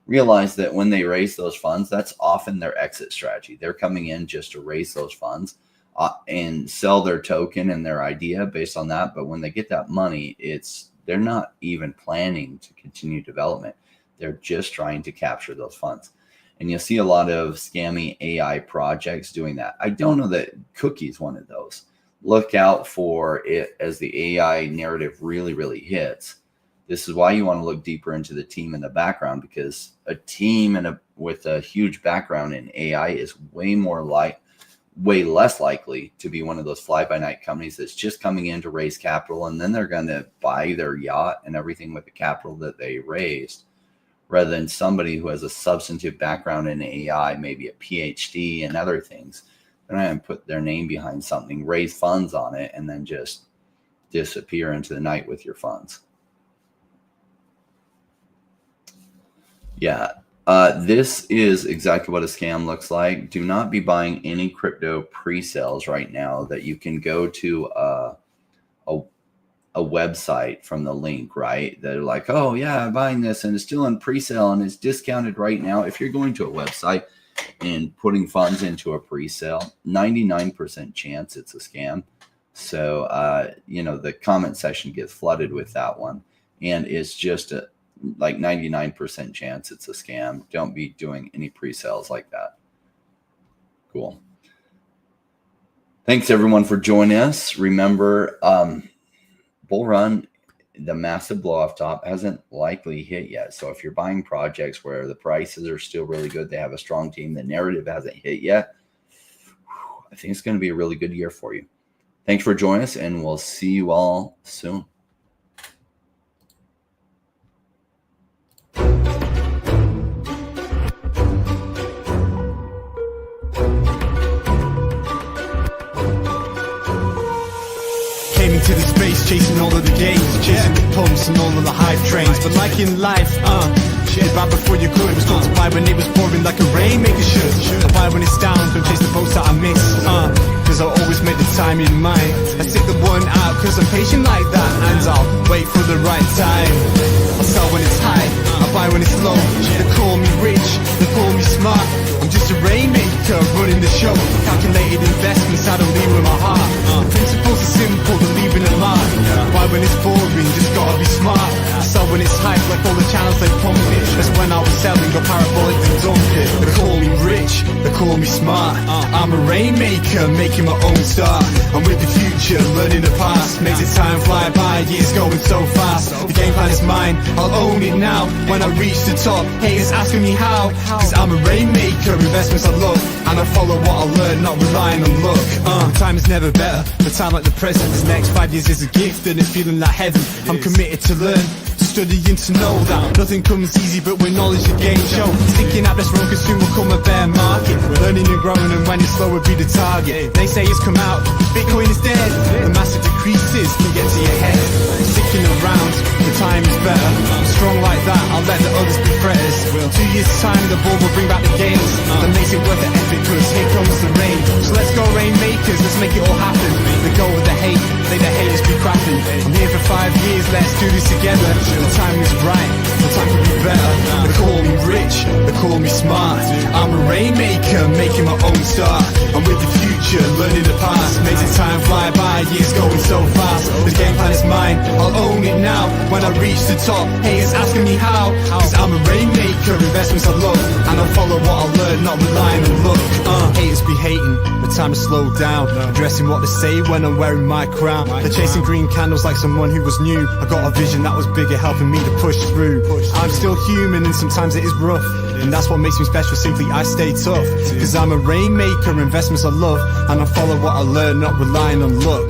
Realize that when they raise those funds, that's often their exit strategy. They're coming in just to raise those funds and sell their token and their idea based on that. But when they get that money, they're not even planning to continue development. They're just trying to capture those funds. And you'll see a lot of scammy AI projects doing that. I don't know that Cookie's one of those. Look out for it as the AI narrative really, really hits. This is why you want to look deeper into the team in the background, because a team with a huge background in AI is way less likely to be one of those fly-by-night companies that's just coming in to raise capital, and then they're going to buy their yacht and everything with the capital that they raised, rather than somebody who has a substantive background in AI, maybe a PhD and other things. They're not going to put their name behind something, raise funds on it, and then just disappear into the night with your funds. Yeah, this is exactly what a scam looks like. Do not be buying any crypto pre-sales right now that you can go to a website from the link, right? They're like, oh yeah, I'm buying this and it's still in pre-sale and it's discounted right now. If you're going to a website and putting funds into a pre-sale, 99% chance it's a scam. So, the comment section gets flooded with that one. And it's just like 99% chance it's a scam. Don't be doing any pre-sales like that. Cool. Thanks everyone for joining us. Remember, bull run, the massive blow off top hasn't likely hit yet. So if you're buying projects where the prices are still really good, they have a strong team, the narrative hasn't hit yet, I think it's going to be a really good year for you. Thanks for joining us, and we'll see you all soon. To the space, chasing all of the gains, chasing the pumps and all of the hype trains. But like in life, shit, right before you could, it was told to buy when it was pouring like a rainmaker should. I buy when it's down, don't chase the boats that I miss, cause I always made the time in mind. I stick the one out cause I'm patient like that, and I'll wait for the right time. I'll sell when it's high, I buy when it's low. They call me rich, they call me smart. I'm just a rainmaker running the show. Calculated investments, I don't leave with my heart. The principles are simple, the leaving a mark. Buy when it's boring, just gotta be smart. I sell when it's hype, like all the channels they pump it. That's when I was selling, got parabolic and dump it. They call me rich, they call me smart. I'm a rainmaker, making my own start. I'm with the future, learning the past. Makes the time fly by, years going so fast. The game plan is mine, I'll own it now. When I reach the top, haters asking me how. Cause I'm a rainmaker, investments I love, and I follow what I learn, not relying on luck. Time is never better, the time like the present. This next 5 years is a gift and it's feeling like heaven. I'm committed to learn, to studying to know that nothing comes easy, but with knowledge the game show. Sticking out this road, cause soon will come a bear market. Learning and growing, and when it's slow will be the target. They say it's come out, Bitcoin is dead. The massive decreases can get to your head. Sticking around, the time is better. I'm strong like that, I'll let the others be fretters. 2 years time, the ball will bring back the gains. That makes it worth the effort, cause here comes the rain. So let's go rainmakers, let's make it all happen. Let go of the hate, let the haters be crapping. I'm here for 5 years, let's do this together. The time is right, the time could be better. They call me rich, they call me smart. I'm a rainmaker, making my own start. I'm with the future, learning the past. Makes the time fly by, years going so fast. The game plan is mine, I'll own it now. When I reach the top, haters asking me how. Cause I'm a rainmaker, investments I love. And I follow what I learn, not relying on luck. Haters be hating, the time to slow down. Addressing what they say when I'm wearing my crown. They're chasing green candles like someone who was new. I got a vision that was bigger, helping me to push through. I'm still human and sometimes it is rough, and that's what makes me special, simply I stay tough. Cause I'm a rainmaker, investments I love. And I follow what I learn, not relying on luck.